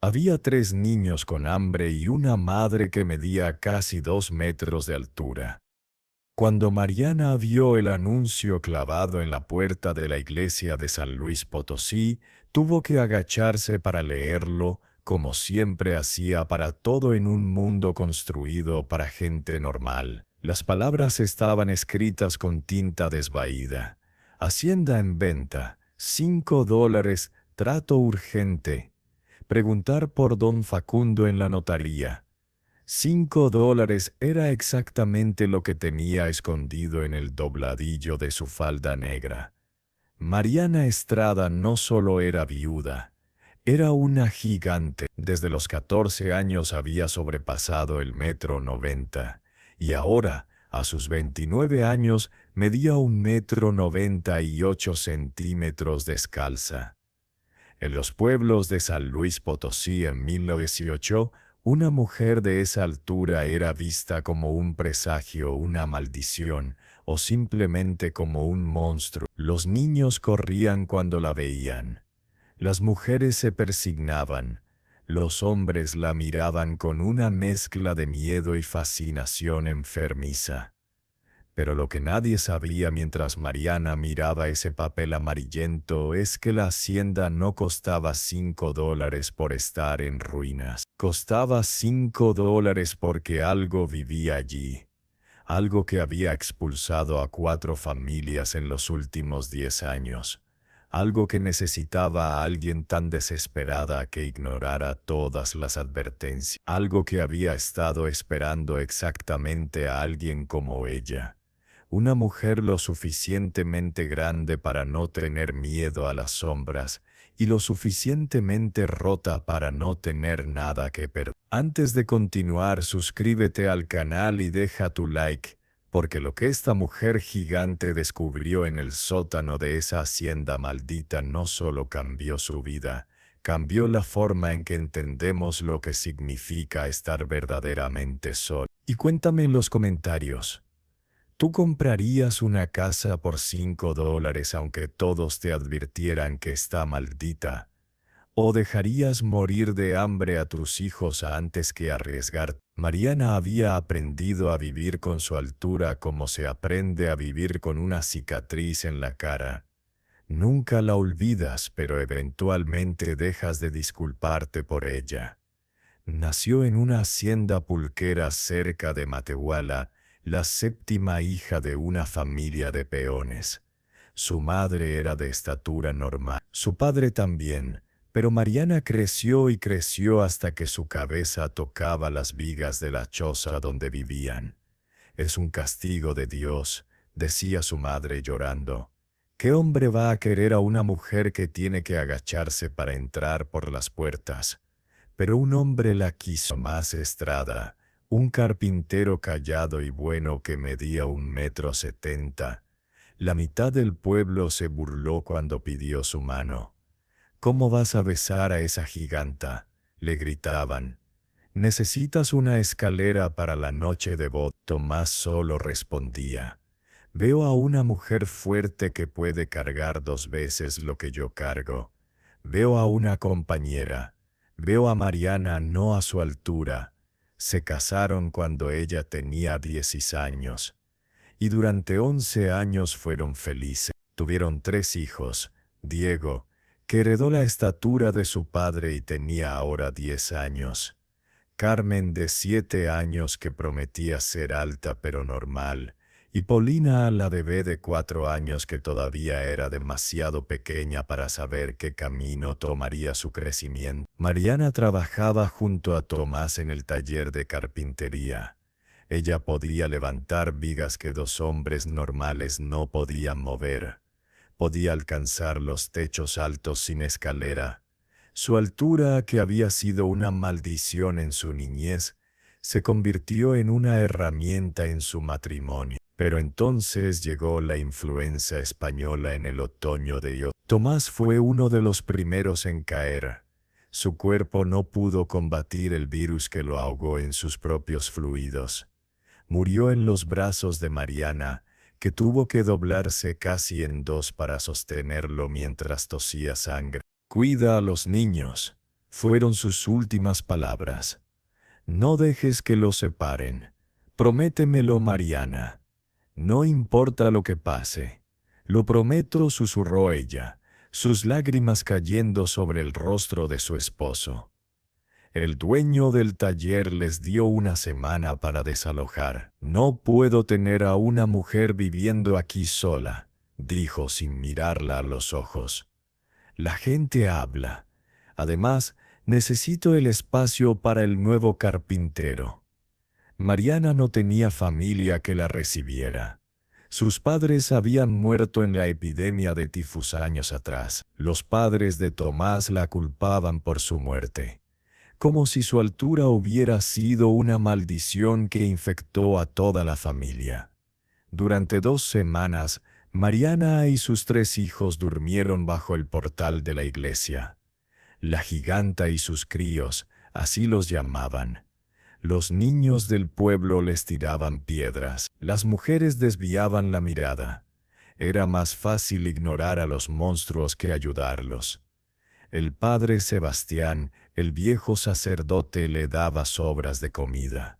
Había 3 niños con hambre y una madre que medía casi 2 metros de altura. Cuando Mariana vio el anuncio clavado en la puerta de la iglesia de San Luis Potosí, tuvo que agacharse para leerlo, como siempre hacía para todo en un mundo construido para gente normal. Las palabras estaban escritas con tinta desvaída. Hacienda en venta, $5, trato urgente. Preguntar por don Facundo en la notaría. $5 era exactamente lo que tenía escondido en el dobladillo de su falda negra. Mariana Estrada no solo era viuda, era una gigante. Desde los 14 años había sobrepasado el 1,90 m, y ahora, a sus 29 años, medía 1,98 m descalza. En los pueblos de San Luis Potosí en 1918, una mujer de esa altura era vista como un presagio, una maldición, o simplemente como un monstruo. Los niños corrían cuando la veían. Las mujeres se persignaban. Los hombres la miraban con una mezcla de miedo y fascinación enfermiza. Pero lo que nadie sabía mientras Mariana miraba ese papel amarillento es que la hacienda no costaba $5 por estar en ruinas. Costaba $5 porque algo vivía allí. Algo que había expulsado a 4 familias en los últimos 10 años. Algo que necesitaba a alguien tan desesperada que ignorara todas las advertencias. Algo que había estado esperando exactamente a alguien como ella. Una mujer lo suficientemente grande para no tener miedo a las sombras y lo suficientemente rota para no tener nada que perder. Antes de continuar, suscríbete al canal y deja tu like, porque lo que esta mujer gigante descubrió en el sótano de esa hacienda maldita no solo cambió su vida, cambió la forma en que entendemos lo que significa estar verdaderamente solo. Y cuéntame en los comentarios. ¿Tú comprarías una casa por $5 aunque todos te advirtieran que está maldita? ¿O dejarías morir de hambre a tus hijos antes que arriesgar? Mariana había aprendido a vivir con su altura como se aprende a vivir con una cicatriz en la cara. Nunca la olvidas, pero eventualmente dejas de disculparte por ella. Nació en una hacienda pulquera cerca de Matehuala, la 7ª hija de una familia de peones. Su madre era de estatura normal, su padre también, pero Mariana creció y creció hasta que su cabeza tocaba las vigas de la choza donde vivían. Es un castigo de Dios, decía su madre llorando. ¿Qué hombre va a querer a una mujer que tiene que agacharse para entrar por las puertas? Pero un hombre la quiso. Más Estrada, un carpintero callado y bueno que medía 1,70 m. La mitad del pueblo se burló cuando pidió su mano. ¿Cómo vas a besar a esa giganta?, le gritaban. ¿Necesitas una escalera para la noche de boda? Tomás solo respondía. Veo a una mujer fuerte que puede cargar 2 veces lo que yo cargo. Veo a una compañera. Veo a Mariana no a su altura. Se casaron cuando ella tenía 16 años. Y durante 11 años fueron felices. Tuvieron 3 hijos. Diego, que heredó la estatura de su padre y tenía ahora 10 años. Carmen, de 7 años, que prometía ser alta pero normal. Y Paulina, la bebé de 4 años, que todavía era demasiado pequeña para saber qué camino tomaría su crecimiento. Mariana trabajaba junto a Tomás en el taller de carpintería. Ella podía levantar vigas que 2 hombres normales no podían mover. Podía alcanzar los techos altos sin escalera. Su altura, que había sido una maldición en su niñez, se convirtió en una herramienta en su matrimonio. Pero entonces llegó la influenza española en el otoño de Tomás fue uno de los primeros en caer. Su cuerpo no pudo combatir el virus que lo ahogó en sus propios fluidos. Murió en los brazos de Mariana, que tuvo que doblarse casi en 2 para sostenerlo mientras tosía sangre. Cuida a los niños. Fueron sus últimas palabras. No dejes que los separen. Prométemelo, Mariana. No importa lo que pase. Lo prometo, susurró ella, sus lágrimas cayendo sobre el rostro de su esposo. El dueño del taller les dio una semana para desalojar. No puedo tener a una mujer viviendo aquí sola, dijo sin mirarla a los ojos. La gente habla. Además, necesito el espacio para el nuevo carpintero. Mariana no tenía familia que la recibiera. Sus padres habían muerto en la epidemia de tifus años atrás. Los padres de Tomás la culpaban por su muerte, como si su altura hubiera sido una maldición que infectó a toda la familia. Durante 2 semanas, Mariana y sus 3 hijos durmieron bajo el portal de la iglesia. La giganta y sus críos, así los llamaban. Los niños del pueblo les tiraban piedras, las mujeres desviaban la mirada. Era más fácil ignorar a los monstruos que ayudarlos. El padre Sebastián, el viejo sacerdote, le daba sobras de comida.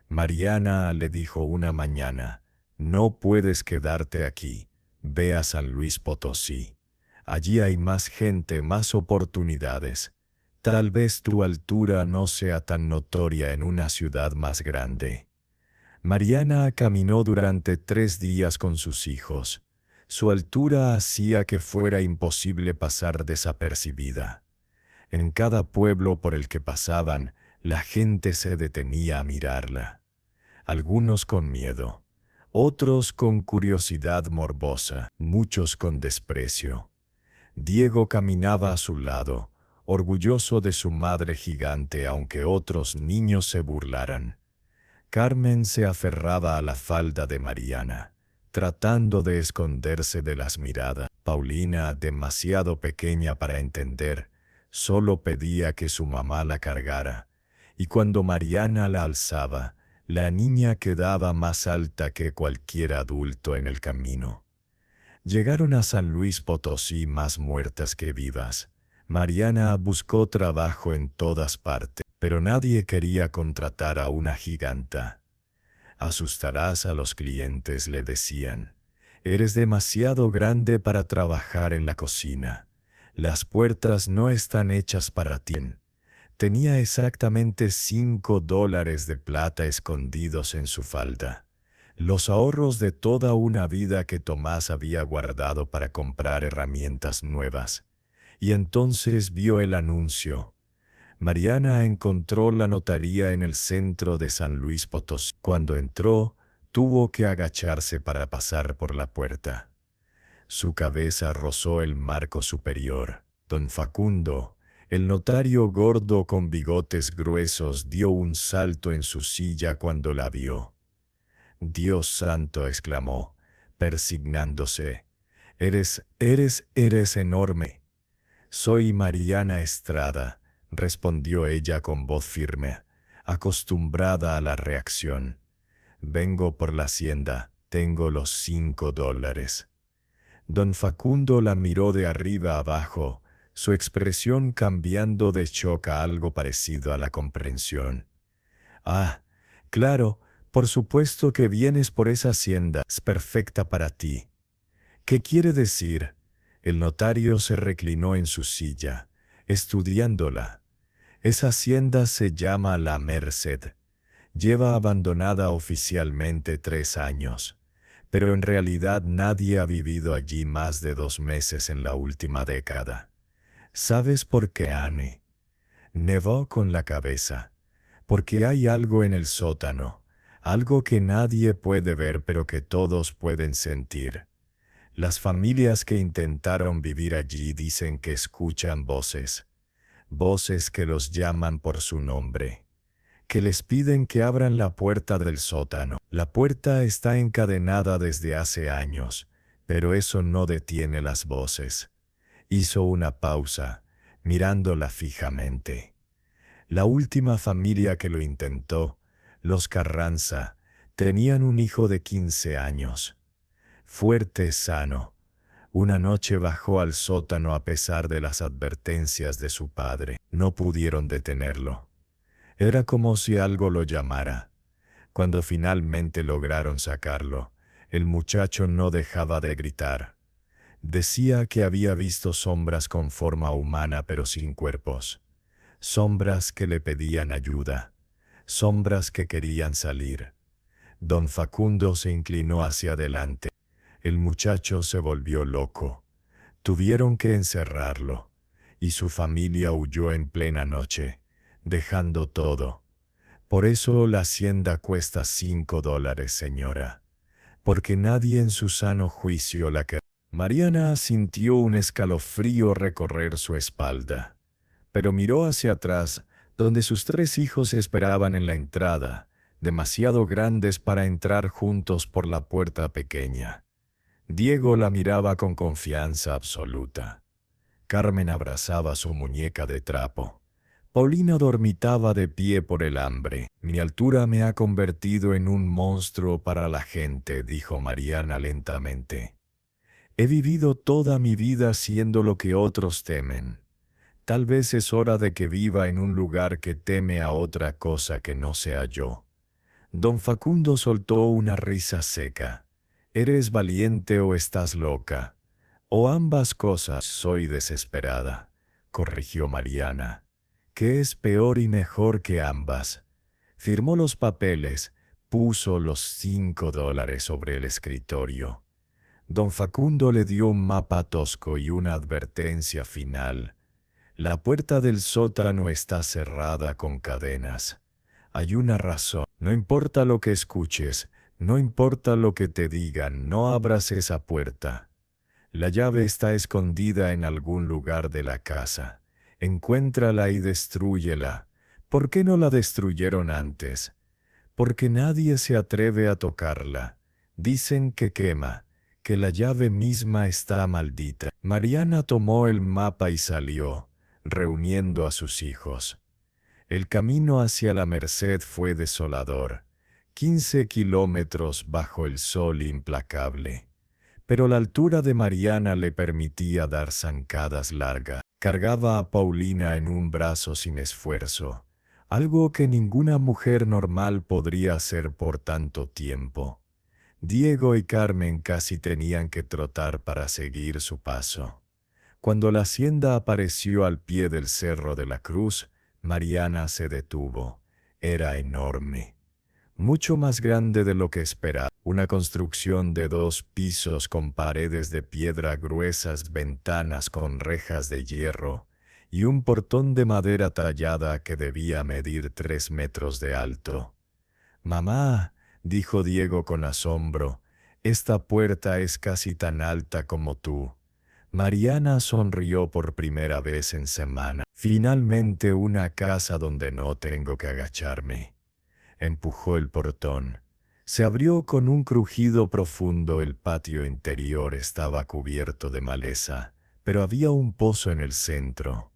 Mariana le dijo una mañana: «No puedes quedarte aquí, ve a San Luis Potosí. Allí hay más gente, más oportunidades. Tal vez tu altura no sea tan notoria en una ciudad más grande». Mariana caminó durante 3 días con sus hijos. Su altura hacía que fuera imposible pasar desapercibida. En cada pueblo por el que pasaban, la gente se detenía a mirarla. Algunos con miedo, otros con curiosidad morbosa, muchos con desprecio. Diego caminaba a su lado, orgulloso de su madre gigante, aunque otros niños se burlaran. Carmen se aferraba a la falda de Mariana, tratando de esconderse de las miradas. Paulina, demasiado pequeña para entender, solo pedía que su mamá la cargara, y cuando Mariana la alzaba, la niña quedaba más alta que cualquier adulto en el camino. Llegaron a San Luis Potosí más muertas que vivas. Mariana buscó trabajo en todas partes, pero nadie quería contratar a una giganta. «Asustarás a los clientes», le decían. «Eres demasiado grande para trabajar en la cocina. Las puertas no están hechas para ti». Tenía exactamente $5 de plata escondidos en su falda, los ahorros de toda una vida que Tomás había guardado para comprar herramientas nuevas. Y entonces vio el anuncio. Mariana encontró la notaría en el centro de San Luis Potosí. Cuando entró, tuvo que agacharse para pasar por la puerta. Su cabeza rozó el marco superior. Don Facundo, el notario gordo con bigotes gruesos, dio un salto en su silla cuando la vio. «Dios santo», exclamó, persignándose. Eres enorme». «Soy Mariana Estrada», respondió ella con voz firme, acostumbrada a la reacción. «Vengo por la hacienda, tengo los $5. Don Facundo la miró de arriba abajo, su expresión cambiando de shock a algo parecido a la comprensión. «Ah, claro, por supuesto que vienes por esa hacienda, es perfecta para ti». «¿Qué quiere decir?». El notario se reclinó en su silla, estudiándola. «Esa hacienda se llama La Merced. Lleva abandonada oficialmente 3 años, pero en realidad nadie ha vivido allí más de 2 meses en la última década. ¿Sabes por qué, Anne?». Negó con la cabeza. «Porque hay algo en el sótano, algo que nadie puede ver pero que todos pueden sentir. Las familias que intentaron vivir allí dicen que escuchan voces, voces que los llaman por su nombre, que les piden que abran la puerta del sótano. La puerta está encadenada desde hace años, pero eso no detiene las voces». Hizo una pausa, mirándola fijamente. La última familia que lo intentó, los Carranza, tenían un hijo de 15 años. Fuerte, sano. Una noche bajó al sótano a pesar de las advertencias de su padre. No pudieron detenerlo. Era como si algo lo llamara. Cuando finalmente lograron sacarlo, el muchacho no dejaba de gritar. Decía que había visto sombras con forma humana pero sin cuerpos. Sombras que le pedían ayuda. Sombras que querían salir. Don Facundo se inclinó hacia adelante. El muchacho se volvió loco. Tuvieron que encerrarlo, y su familia huyó en plena noche, dejando todo. Por eso la hacienda cuesta $5, señora. Porque nadie en su sano juicio la querrá. Mariana sintió un escalofrío recorrer su espalda, pero miró hacia atrás, donde sus 3 hijos esperaban en la entrada, demasiado grandes para entrar juntos por la puerta pequeña. Diego la miraba con confianza absoluta. Carmen abrazaba su muñeca de trapo. Paulina dormitaba de pie por el hambre. Mi altura me ha convertido en un monstruo para la gente, dijo Mariana lentamente. He vivido toda mi vida siendo lo que otros temen. Tal vez es hora de que viva en un lugar que teme a otra cosa que no sea yo. Don Facundo soltó una risa seca. ¿Eres valiente o estás loca? O ambas cosas. Soy desesperada, corrigió Mariana. ¿Qué es peor y mejor que ambas? Firmó los papeles, puso los $5 sobre el escritorio. Don Facundo le dio un mapa tosco y una advertencia final. La puerta del sótano está cerrada con cadenas. Hay una razón. No importa lo que escuches, no importa lo que te digan, no abras esa puerta. La llave está escondida en algún lugar de la casa. Encuéntrala y destrúyela. ¿Por qué no la destruyeron antes? Porque nadie se atreve a tocarla. Dicen que quema, que la llave misma está maldita. Mariana tomó el mapa y salió, reuniendo a sus hijos. El camino hacia la Merced fue desolador. 15 kilómetros bajo el sol implacable. Pero la altura de Mariana le permitía dar zancadas largas. Cargaba a Paulina en un brazo sin esfuerzo, algo que ninguna mujer normal podría hacer por tanto tiempo. Diego y Carmen casi tenían que trotar para seguir su paso. Cuando la hacienda apareció al pie del Cerro de la Cruz, Mariana se detuvo. Era enorme. Mucho más grande de lo que esperaba. Una construcción de 2 pisos con paredes de piedra gruesas, ventanas con rejas de hierro y un portón de madera tallada que debía medir 3 metros de alto. «Mamá», dijo Diego con asombro, «esta puerta es casi tan alta como tú». Mariana sonrió por primera vez en semana. «Finalmente una casa donde no tengo que agacharme». Empujó el portón. Se abrió con un crujido profundo. El patio interior estaba cubierto de maleza, pero había un pozo en el centro.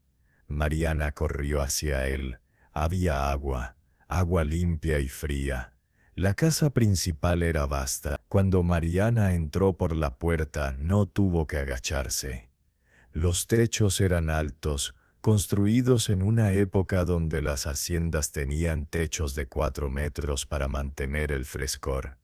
Mariana corrió hacia él. Había agua, agua limpia y fría. La casa principal era vasta. Cuando Mariana entró por la puerta, no tuvo que agacharse. Los techos eran altos, construidos en una época donde las haciendas tenían techos de 4 metros para mantener el frescor.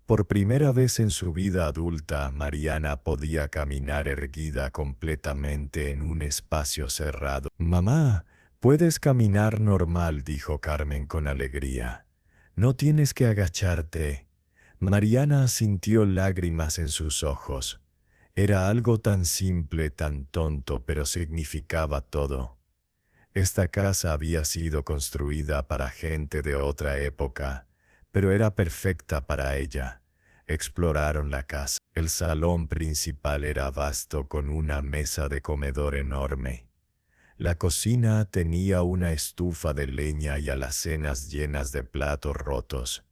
Por primera vez en su vida adulta, Mariana podía caminar erguida completamente en un espacio cerrado. «Mamá, puedes caminar normal», dijo Carmen con alegría. «No tienes que agacharte». Mariana sintió lágrimas en sus ojos. Era algo tan simple, tan tonto, pero significaba todo. Esta casa había sido construida para gente de otra época, pero era perfecta para ella. Exploraron la casa. El salón principal era vasto con una mesa de comedor enorme. La cocina tenía una estufa de leña y alacenas llenas de platos rotos.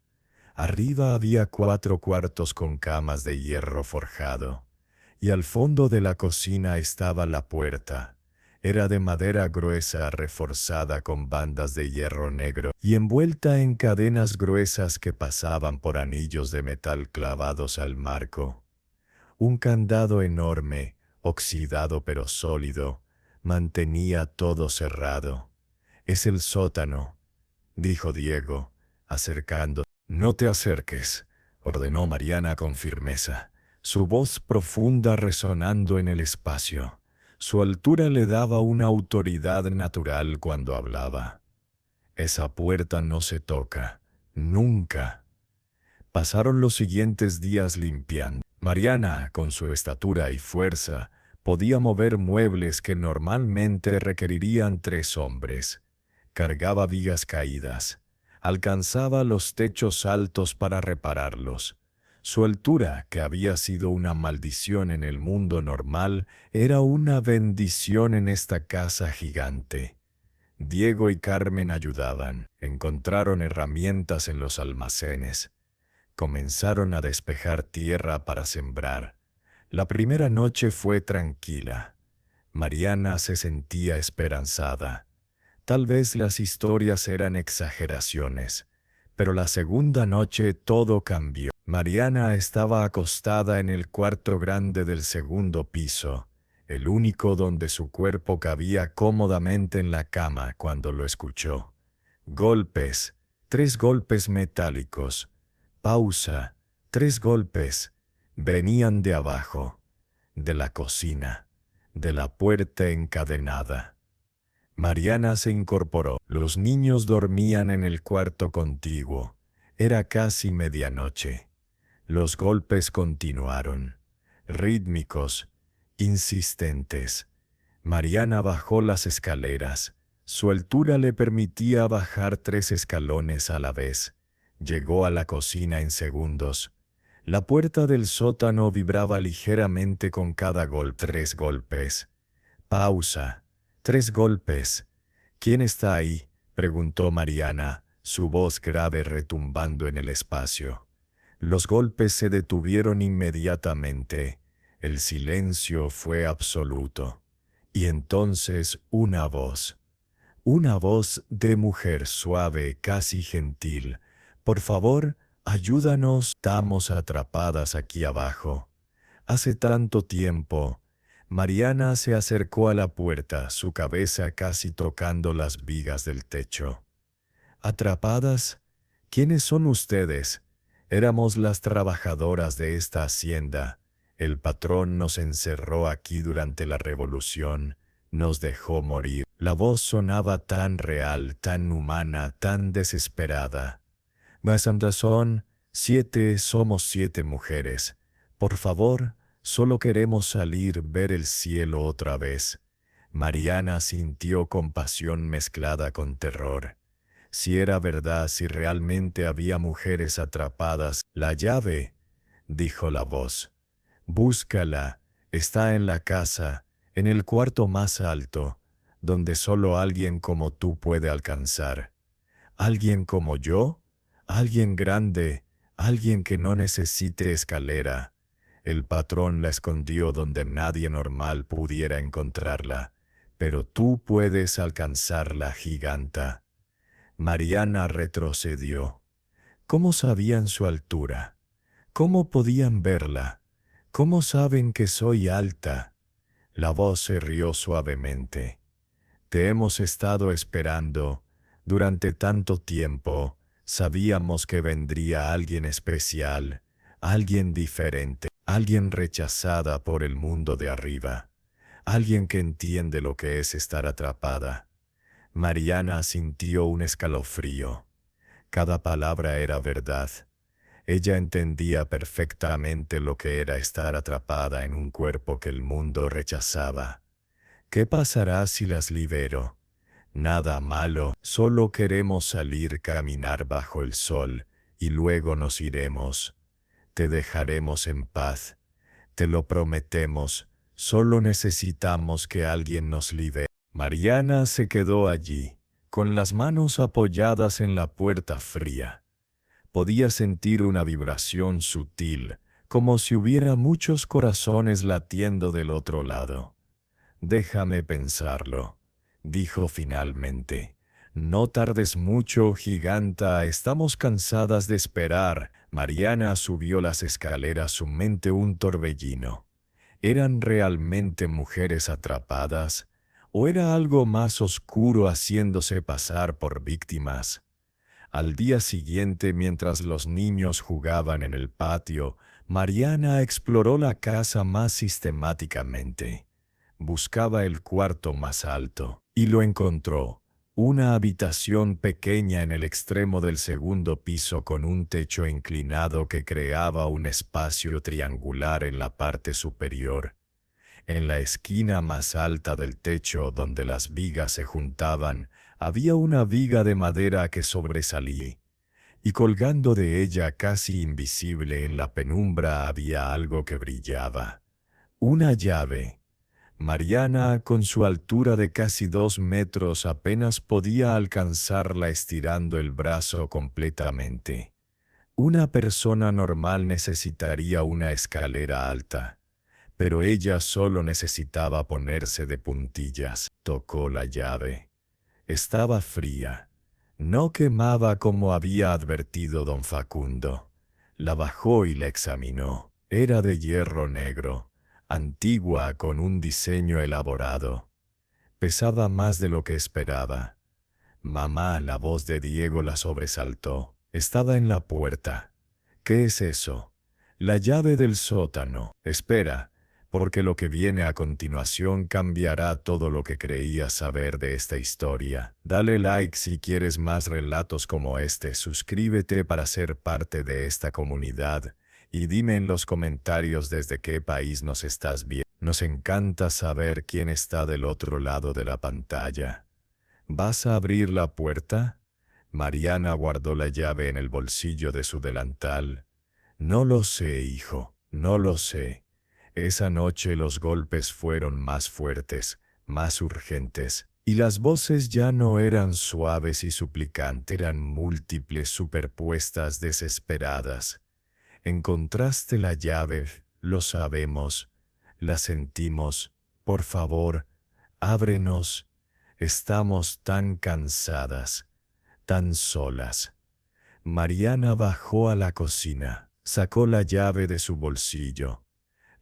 Arriba había 4 cuartos con camas de hierro forjado. Y al fondo de la cocina estaba la puerta. Era de madera gruesa reforzada con bandas de hierro negro y envuelta en cadenas gruesas que pasaban por anillos de metal clavados al marco. Un candado enorme, oxidado pero sólido, mantenía todo cerrado. «Es el sótano», dijo Diego, acercando. «No te acerques», ordenó Mariana con firmeza, su voz profunda resonando en el espacio. Su altura le daba una autoridad natural cuando hablaba. «Esa puerta no se toca, nunca». Pasaron los siguientes días limpiando. Mariana, con su estatura y fuerza, podía mover muebles que normalmente requerirían 3 hombres. Cargaba vigas caídas. Alcanzaba los techos altos para repararlos. Su altura, que había sido una maldición en el mundo normal, era una bendición en esta casa gigante. Diego y Carmen ayudaban. Encontraron herramientas en los almacenes. Comenzaron a despejar tierra para sembrar. La primera noche fue tranquila. Mariana se sentía esperanzada. Tal vez las historias eran exageraciones, pero la segunda noche todo cambió. Mariana estaba acostada en el cuarto grande del segundo piso, el único donde su cuerpo cabía cómodamente en la cama cuando lo escuchó. Golpes, 3 golpes metálicos. Pausa, 3 golpes. Venían de abajo, de la cocina, de la puerta encadenada. Mariana se incorporó. Los niños dormían en el cuarto contiguo. Era casi medianoche. Los golpes continuaron, rítmicos, insistentes. Mariana bajó las escaleras. Su altura le permitía bajar 3 escalones a la vez. Llegó a la cocina en segundos. La puerta del sótano vibraba ligeramente con cada golpe. 3 golpes. Pausa. 3 golpes. «¿Quién está ahí?», preguntó Mariana, su voz grave retumbando en el espacio. Los golpes se detuvieron inmediatamente. El silencio fue absoluto. Y entonces una voz de mujer suave, casi gentil. «Por favor, ayúdanos. Estamos atrapadas aquí abajo. Hace tanto tiempo». Mariana se acercó a la puerta, su cabeza casi tocando las vigas del techo. «¿Atrapadas? ¿Quiénes son ustedes?» «Éramos las trabajadoras de esta hacienda. El patrón nos encerró aquí durante la revolución. Nos dejó morir». La voz sonaba tan real, tan humana, tan desesperada. «Son 7, somos 7 mujeres. Por favor, solo queremos salir, ver el cielo otra vez». Mariana sintió compasión mezclada con terror. Si era verdad, si realmente había mujeres atrapadas. «La llave», dijo la voz. «Búscala. Está en la casa, en el cuarto más alto, donde solo alguien como tú puede alcanzar». «¿Alguien como yo? Alguien grande, alguien que no necesite escalera». El patrón la escondió donde nadie normal pudiera encontrarla. «Pero tú puedes alcanzarla, giganta». Mariana retrocedió. ¿Cómo sabían su altura? ¿Cómo podían verla? ¿Cómo saben que soy alta? La voz se rió suavemente. «Te hemos estado esperando. Durante tanto tiempo, sabíamos que vendría alguien especial, alguien diferente, alguien rechazada por el mundo de arriba, alguien que entiende lo que es estar atrapada». Mariana sintió un escalofrío. Cada palabra era verdad. Ella entendía perfectamente lo que era estar atrapada en un cuerpo que el mundo rechazaba. «¿Qué pasará si las libero?» «Nada malo, solo queremos salir, caminar bajo el sol, y luego nos iremos. Te dejaremos en paz. Te lo prometemos. Solo necesitamos que alguien nos libere». Mariana se quedó allí, con las manos apoyadas en la puerta fría. Podía sentir una vibración sutil, como si hubiera muchos corazones latiendo del otro lado. «Déjame pensarlo», dijo finalmente. No tardes mucho, giganta, estamos cansadas de esperar. Mariana subió las escaleras, su mente un torbellino. ¿Eran realmente mujeres atrapadas? ¿O era algo más oscuro haciéndose pasar por víctimas? Al día siguiente, mientras los niños jugaban en el patio, Mariana exploró la casa más sistemáticamente. Buscaba el cuarto más alto, y lo encontró. Una habitación pequeña en el extremo del segundo piso con un techo inclinado que creaba un espacio triangular en la parte superior. En la esquina más alta del techo, donde las vigas se juntaban, había una viga de madera que sobresalía, y colgando de ella casi invisible en la penumbra había algo que brillaba. Una llave. Mariana, con su altura de casi 2 metros, apenas podía alcanzarla estirando el brazo completamente. Una persona normal necesitaría una escalera alta, pero ella solo necesitaba ponerse de puntillas. Tocó la llave. Estaba fría. No quemaba como había advertido don Facundo. La bajó y la examinó. Era de hierro negro, antigua con un diseño elaborado. Pesaba más de lo que esperaba. Mamá, la voz de Diego la sobresaltó. Estaba en la puerta. ¿Qué es eso? La llave del sótano. Espera, porque lo que viene a continuación cambiará todo lo que creías saber de esta historia. Dale like si quieres más relatos como este, suscríbete para ser parte de esta comunidad y dime en los comentarios desde qué país nos estás viendo. Nos encanta saber quién está del otro lado de la pantalla. ¿Vas a abrir la puerta? Mariana guardó la llave en el bolsillo de su delantal. No lo sé, hijo, no lo sé. Esa noche los golpes fueron más fuertes, más urgentes, y las voces ya no eran suaves y suplicantes, eran múltiples, superpuestas, desesperadas. Encontraste la llave, lo sabemos, la sentimos, por favor, ábrenos. Estamos tan cansadas, tan solas. Mariana bajó a la cocina, sacó la llave de su bolsillo.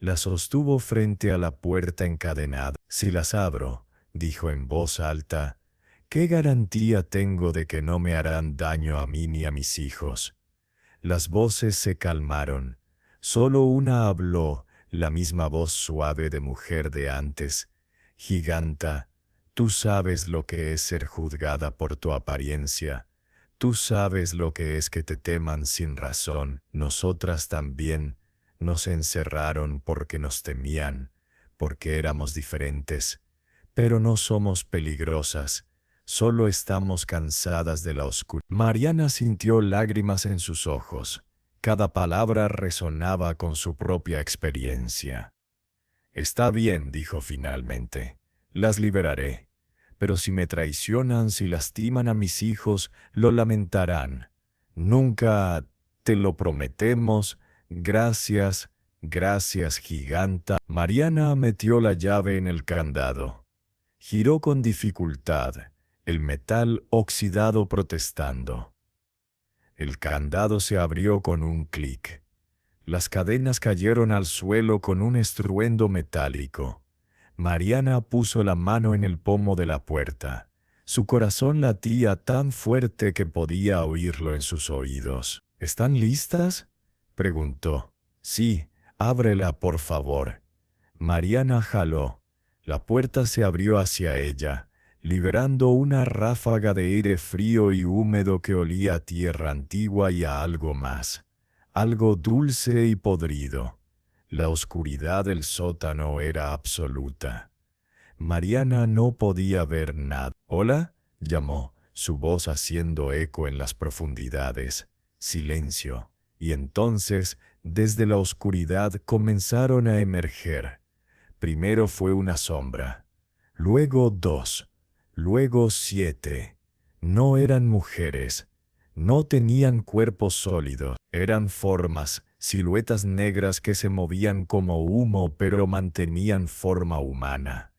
La sostuvo frente a la puerta encadenada. Si las abro, dijo en voz alta, ¿qué garantía tengo de que no me harán daño a mí ni a mis hijos? Las voces se calmaron. Solo una habló, la misma voz suave de mujer de antes. Giganta, tú sabes lo que es ser juzgada por tu apariencia. Tú sabes lo que es que te teman sin razón. Nosotras también. Nos encerraron porque nos temían, porque éramos diferentes. Pero no somos peligrosas. Solo estamos cansadas de la oscuridad. Mariana sintió lágrimas en sus ojos. Cada palabra resonaba con su propia experiencia. Está bien, dijo finalmente. Las liberaré. Pero si me traicionan, si lastiman a mis hijos, lo lamentarán. Nunca, te lo prometemos. Gracias, gracias, giganta. Mariana metió la llave en el candado. Giró con dificultad, el metal oxidado protestando. El candado se abrió con un clic. Las cadenas cayeron al suelo con un estruendo metálico. Mariana puso la mano en el pomo de la puerta. Su corazón latía tan fuerte que podía oírlo en sus oídos. ¿Están listas?, preguntó. Sí, ábrela, por favor. Mariana jaló. La puerta se abrió hacia ella, liberando una ráfaga de aire frío y húmedo que olía a tierra antigua y a algo más. Algo dulce y podrido. La oscuridad del sótano era absoluta. Mariana no podía ver nada. «¿Hola?», llamó, su voz haciendo eco en las profundidades. Silencio. Y entonces, desde la oscuridad comenzaron a emerger. Primero fue una sombra, luego 2, luego 7. No eran mujeres, no tenían cuerpos sólidos, eran formas, siluetas negras que se movían como humo pero mantenían forma humana.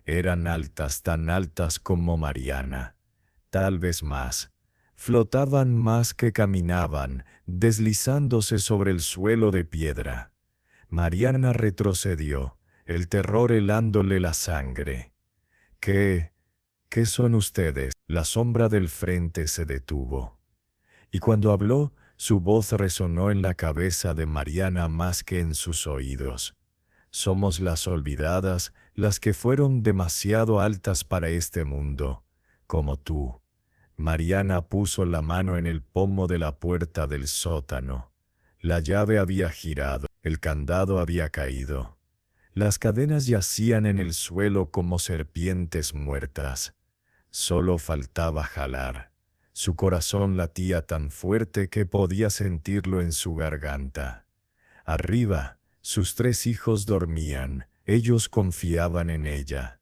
Eran altas, tan altas como Mariana, tal vez más. Flotaban más que caminaban, deslizándose sobre el suelo de piedra. Mariana retrocedió, el terror helándole la sangre. ¿Qué son ustedes? La sombra del frente se detuvo. Y cuando habló, su voz resonó en la cabeza de Mariana más que en sus oídos. Somos las olvidadas, las que fueron demasiado altas para este mundo, como tú. Mariana puso la mano en el pomo de la puerta del sótano. La llave había girado, el candado había caído. Las cadenas yacían en el suelo como serpientes muertas. Solo faltaba jalar. Su corazón latía tan fuerte que podía sentirlo en su garganta. Arriba, sus 3 hijos dormían. Ellos confiaban en ella.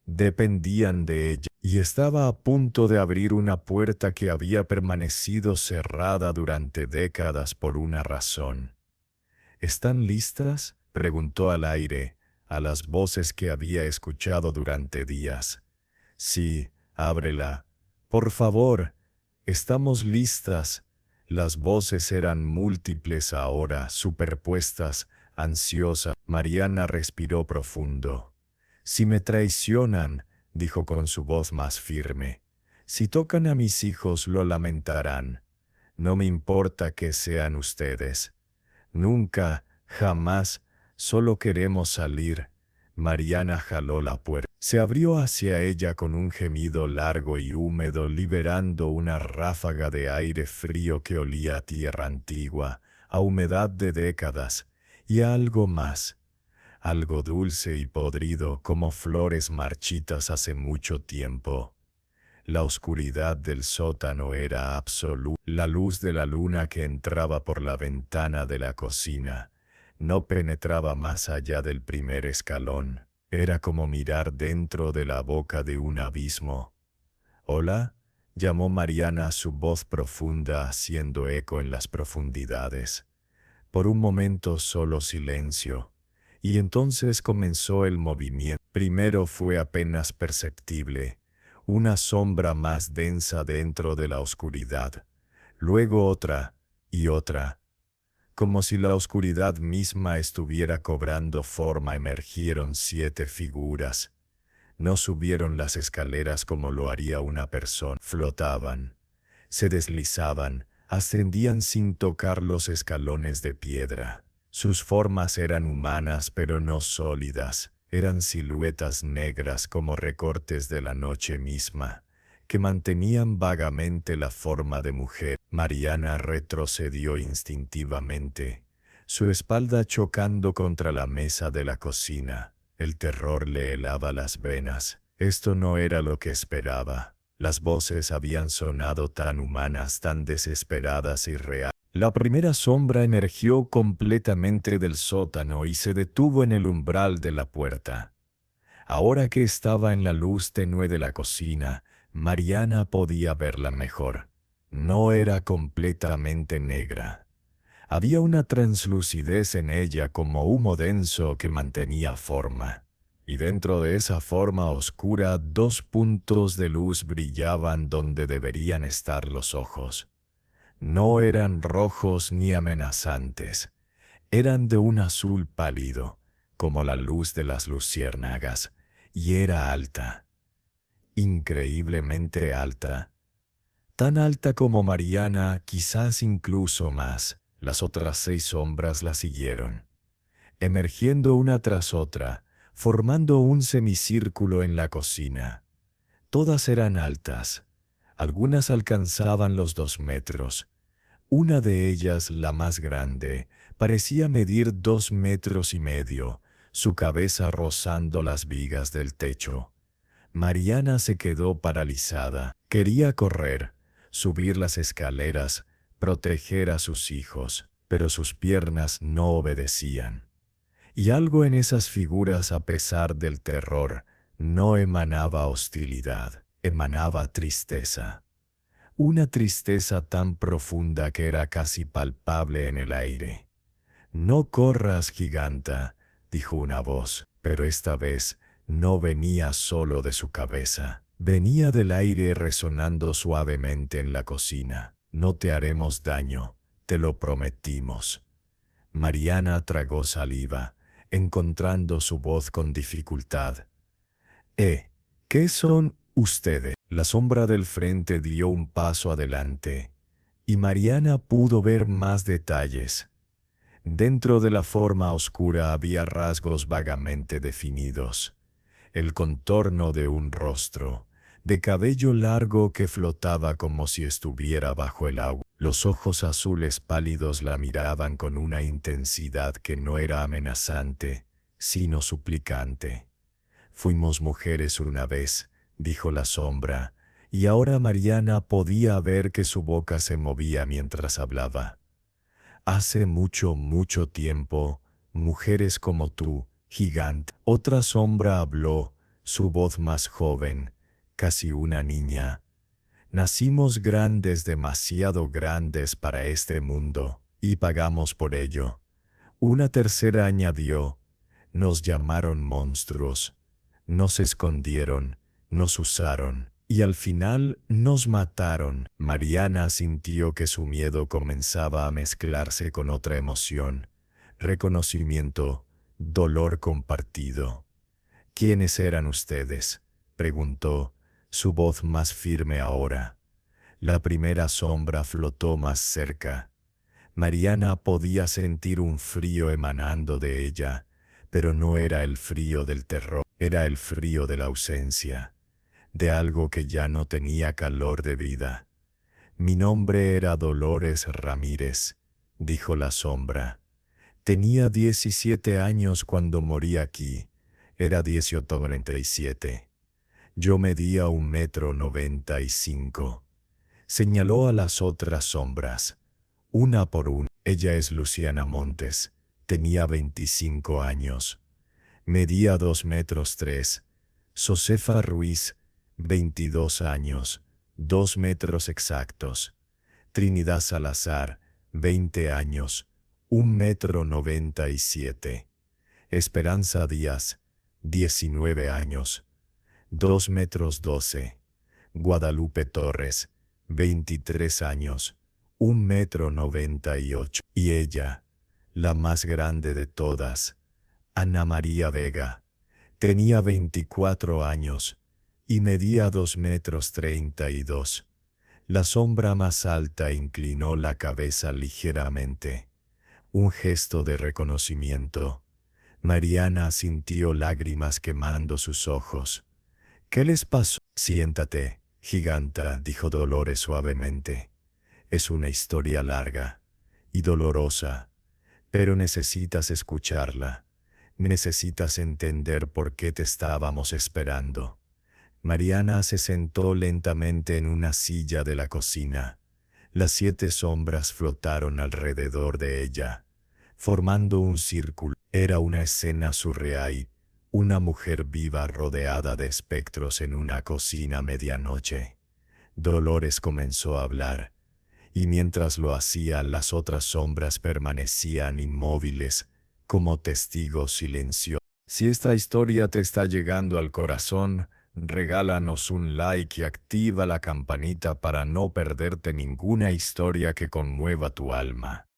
Dependían de ella, y estaba a punto de abrir una puerta que había permanecido cerrada durante décadas por una razón. ¿Están listas?, preguntó al aire, a las voces que había escuchado durante días. Sí, ábrela. Por favor, estamos listas. Las voces eran múltiples ahora, superpuestas, ansiosas. Mariana respiró profundo. Si me traicionan, dijo con su voz más firme, si tocan a mis hijos lo lamentarán. No me importa que sean ustedes. Nunca, jamás, solo queremos salir. Mariana jaló la puerta. Se abrió hacia ella con un gemido largo y húmedo, liberando una ráfaga de aire frío que olía a tierra antigua, a humedad de décadas, y a algo más. Algo dulce y podrido como flores marchitas hace mucho tiempo. La oscuridad del sótano era absoluta. La luz de la luna que entraba por la ventana de la cocina no penetraba más allá del primer escalón. Era como mirar dentro de la boca de un abismo. «Hola», llamó Mariana, su voz profunda haciendo eco en las profundidades. Por un momento solo silencio. Y entonces comenzó el movimiento. Primero fue apenas perceptible, una sombra más densa dentro de la oscuridad. Luego otra, y otra. Como si la oscuridad misma estuviera cobrando forma, emergieron 7 figuras. No subieron las escaleras como lo haría una persona. Flotaban, se deslizaban, ascendían sin tocar los escalones de piedra. Sus formas eran humanas pero no sólidas, eran siluetas negras como recortes de la noche misma, que mantenían vagamente la forma de mujer. Mariana retrocedió instintivamente, su espalda chocando contra la mesa de la cocina. El terror le helaba las venas. Esto no era lo que esperaba. Las voces habían sonado tan humanas, tan desesperadas y reales. La primera sombra emergió completamente del sótano y se detuvo en el umbral de la puerta. Ahora que estaba en la luz tenue de la cocina, Mariana podía verla mejor. No era completamente negra. Había una translucidez en ella como humo denso que mantenía forma. Y dentro de esa forma oscura 2 puntos de luz brillaban donde deberían estar los ojos. No eran rojos ni amenazantes. Eran de un azul pálido, como la luz de las luciérnagas, y era alta. Increíblemente alta. Tan alta como Mariana, quizás incluso más. Las otras 6 sombras la siguieron, emergiendo una tras otra, formando un semicírculo en la cocina. Todas eran altas. Algunas alcanzaban los 2 metros. Una de ellas, la más grande, parecía medir 2,5 metros, su cabeza rozando las vigas del techo. Mariana se quedó paralizada. Quería correr, subir las escaleras, proteger a sus hijos, pero sus piernas no obedecían. Y algo en esas figuras, a pesar del terror, no emanaba hostilidad, emanaba tristeza. Una tristeza tan profunda que era casi palpable en el aire. «No corras, giganta», dijo una voz, pero esta vez no venía solo de su cabeza. Venía del aire resonando suavemente en la cocina. No te haremos daño, te lo prometimos. Mariana tragó saliva, encontrando su voz con dificultad. ¿Qué son ustedes? La sombra del frente dio un paso adelante, y Mariana pudo ver más detalles. Dentro de la forma oscura había rasgos vagamente definidos. El contorno de un rostro, de cabello largo que flotaba como si estuviera bajo el agua. Los ojos azules pálidos la miraban con una intensidad que no era amenazante, sino suplicante. Fuimos mujeres una vez, dijo la sombra, y ahora Mariana podía ver que su boca se movía mientras hablaba. Hace mucho, mucho tiempo, mujeres como tú, gigante. Otra sombra habló, su voz más joven, casi una niña. Nacimos grandes, demasiado grandes para este mundo, y pagamos por ello. Una tercera añadió, nos llamaron monstruos, nos escondieron, nos usaron, y al final nos mataron. Mariana sintió que su miedo comenzaba a mezclarse con otra emoción, reconocimiento, dolor compartido. ¿Quiénes eran ustedes?, preguntó, su voz más firme ahora. La primera sombra flotó más cerca. Mariana podía sentir un frío emanando de ella, pero no era el frío del terror, era el frío de la ausencia, de algo que ya no tenía calor de vida. Mi nombre era Dolores Ramírez, dijo la sombra. Tenía 17 años cuando morí aquí, era 18:47. Yo medía 1,95 m. Señaló a las otras sombras, una por una. Ella es Luciana Montes, tenía 25 años. Medía 2,3 m. Josefa Ruiz, 22 años, 2 metros exactos. Trinidad Salazar, 20 años, 1,97 m. Esperanza Díaz, 19 años, 2,12 m. Guadalupe Torres, 23 años, 1,98 m. Y ella, la más grande de todas, Ana María Vega, tenía 24 años y medía 2,32 m. La sombra más alta inclinó la cabeza ligeramente. Un gesto de reconocimiento. Mariana sintió lágrimas quemando sus ojos. ¿Qué les pasó? Siéntate, giganta, dijo Dolores suavemente. Es una historia larga y dolorosa, pero necesitas escucharla. Necesitas entender por qué te estábamos esperando. Mariana se sentó lentamente en una silla de la cocina. Las 7 sombras flotaron alrededor de ella, formando un círculo. Era una escena surreal, una mujer viva rodeada de espectros en una cocina a medianoche. Dolores comenzó a hablar, y mientras lo hacía, las otras sombras permanecían inmóviles, como testigos silenciosos. Si esta historia te está llegando al corazón, regálanos un like y activa la campanita para no perderte ninguna historia que conmueva tu alma.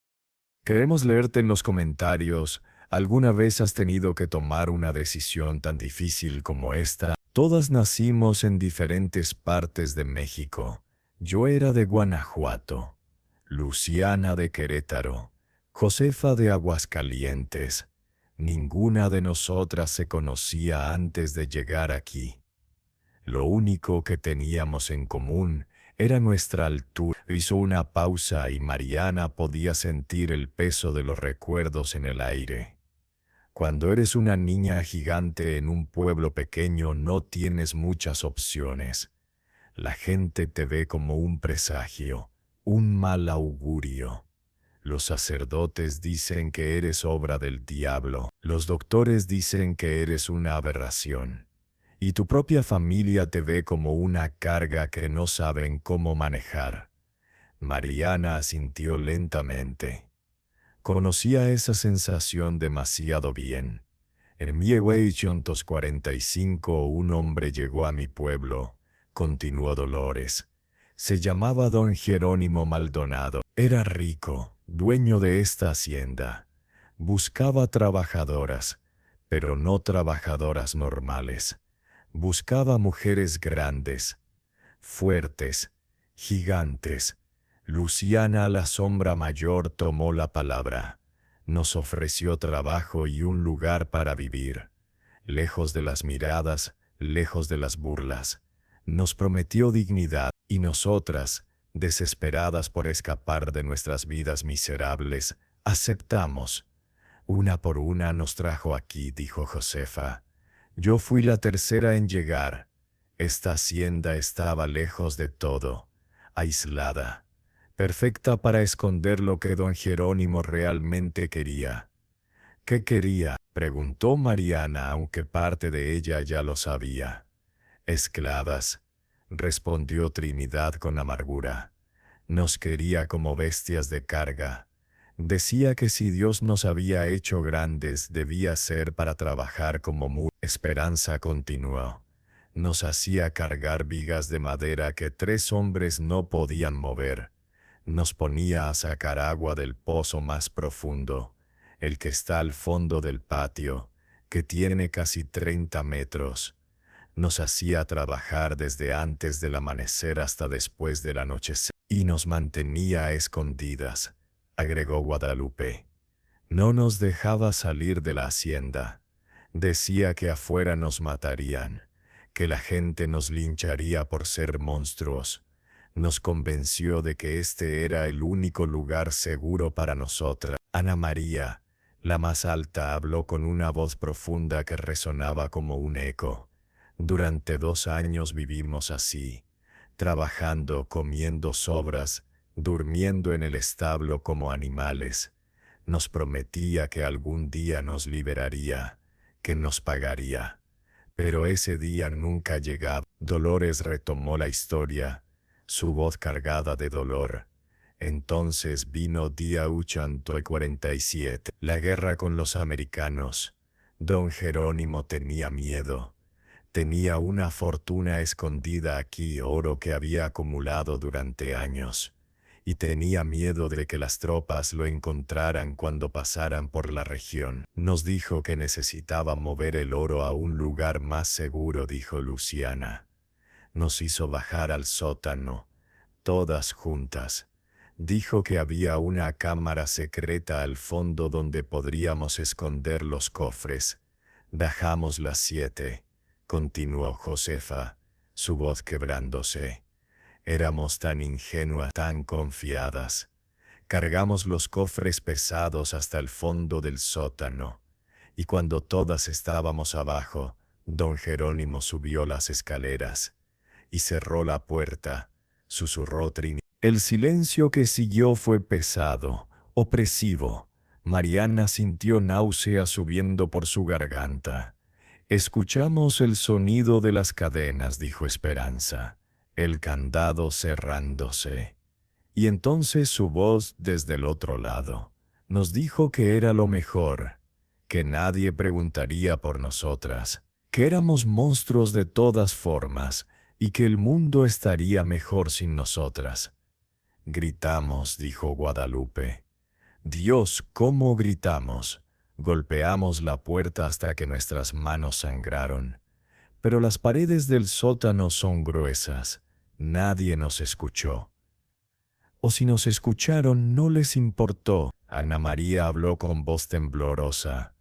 Queremos leerte en los comentarios. ¿Alguna vez has tenido que tomar una decisión tan difícil como esta? Todas nacimos en diferentes partes de México. Yo era de Guanajuato, Luciana de Querétaro, Josefa de Aguascalientes. Ninguna de nosotras se conocía antes de llegar aquí. Lo único que teníamos en común era nuestra altura. Hizo una pausa y Mariana podía sentir el peso de los recuerdos en el aire. Cuando eres una niña gigante en un pueblo pequeño no tienes muchas opciones. La gente te ve como un presagio, un mal augurio. Los sacerdotes dicen que eres obra del diablo. Los doctores dicen que eres una aberración. Y tu propia familia te ve como una carga que no saben cómo manejar. Mariana asintió lentamente. Conocía esa sensación demasiado bien. En 1945 un hombre llegó a mi pueblo, continuó Dolores. Se llamaba don Jerónimo Maldonado. Era rico, dueño de esta hacienda. Buscaba trabajadoras, pero no trabajadoras normales. Buscaba mujeres grandes, fuertes, gigantes. Luciana, la sombra mayor, tomó la palabra. Nos ofreció trabajo y un lugar para vivir, lejos de las miradas, lejos de las burlas. Nos prometió dignidad, y nosotras, desesperadas por escapar de nuestras vidas miserables, aceptamos. Una por una nos trajo aquí, dijo Josefa. Yo fui la tercera en llegar. Esta hacienda estaba lejos de todo, aislada, perfecta para esconder lo que don Jerónimo realmente quería. ¿Qué quería?, preguntó Mariana, aunque parte de ella ya lo sabía. Esclavas, respondió Trinidad con amargura. Nos quería como bestias de carga. Decía que si Dios nos había hecho grandes, debía ser para trabajar como mulas. Esperanza continuó. Nos hacía cargar vigas de madera que 3 hombres no podían mover. Nos ponía a sacar agua del pozo más profundo, el que está al fondo del patio, que tiene casi 30 metros. Nos hacía trabajar desde antes del amanecer hasta después del anochecer, y nos mantenía a escondidas, agregó Guadalupe. No nos dejaba salir de la hacienda. Decía que afuera nos matarían, que la gente nos lincharía por ser monstruos. Nos convenció de que este era el único lugar seguro para nosotras. Ana María, la más alta, habló con una voz profunda que resonaba como un eco. Durante 2 años vivimos así, trabajando, comiendo sobras, durmiendo en el establo como animales. Nos prometía que algún día nos liberaría, que nos pagaría. Pero ese día nunca llegaba. Dolores retomó la historia, su voz cargada de dolor. Entonces vino día 847, la guerra con los americanos. Don Jerónimo tenía miedo. Tenía una fortuna escondida aquí, oro que había acumulado durante años. Y tenía miedo de que las tropas lo encontraran cuando pasaran por la región. Nos dijo que necesitaba mover el oro a un lugar más seguro, dijo Luciana. Nos hizo bajar al sótano, todas juntas. Dijo que había una cámara secreta al fondo donde podríamos esconder los cofres. Bajamos las 7, continuó Josefa, su voz quebrándose. Éramos tan ingenuas, tan confiadas. Cargamos los cofres pesados hasta el fondo del sótano. Y cuando todas estábamos abajo, don Jerónimo subió las escaleras y cerró la puerta, susurró Trini. El silencio que siguió fue pesado, opresivo. Mariana sintió náusea subiendo por su garganta. Escuchamos el sonido de las cadenas, dijo Esperanza, el candado cerrándose. Y entonces su voz desde el otro lado nos dijo que era lo mejor, que nadie preguntaría por nosotras, que éramos monstruos de todas formas y que el mundo estaría mejor sin nosotras. Gritamos, dijo Guadalupe. Dios, ¿cómo gritamos? Golpeamos la puerta hasta que nuestras manos sangraron. Pero las paredes del sótano son gruesas. Nadie nos escuchó. O si nos escucharon, no les importó. Ana María habló con voz temblorosa.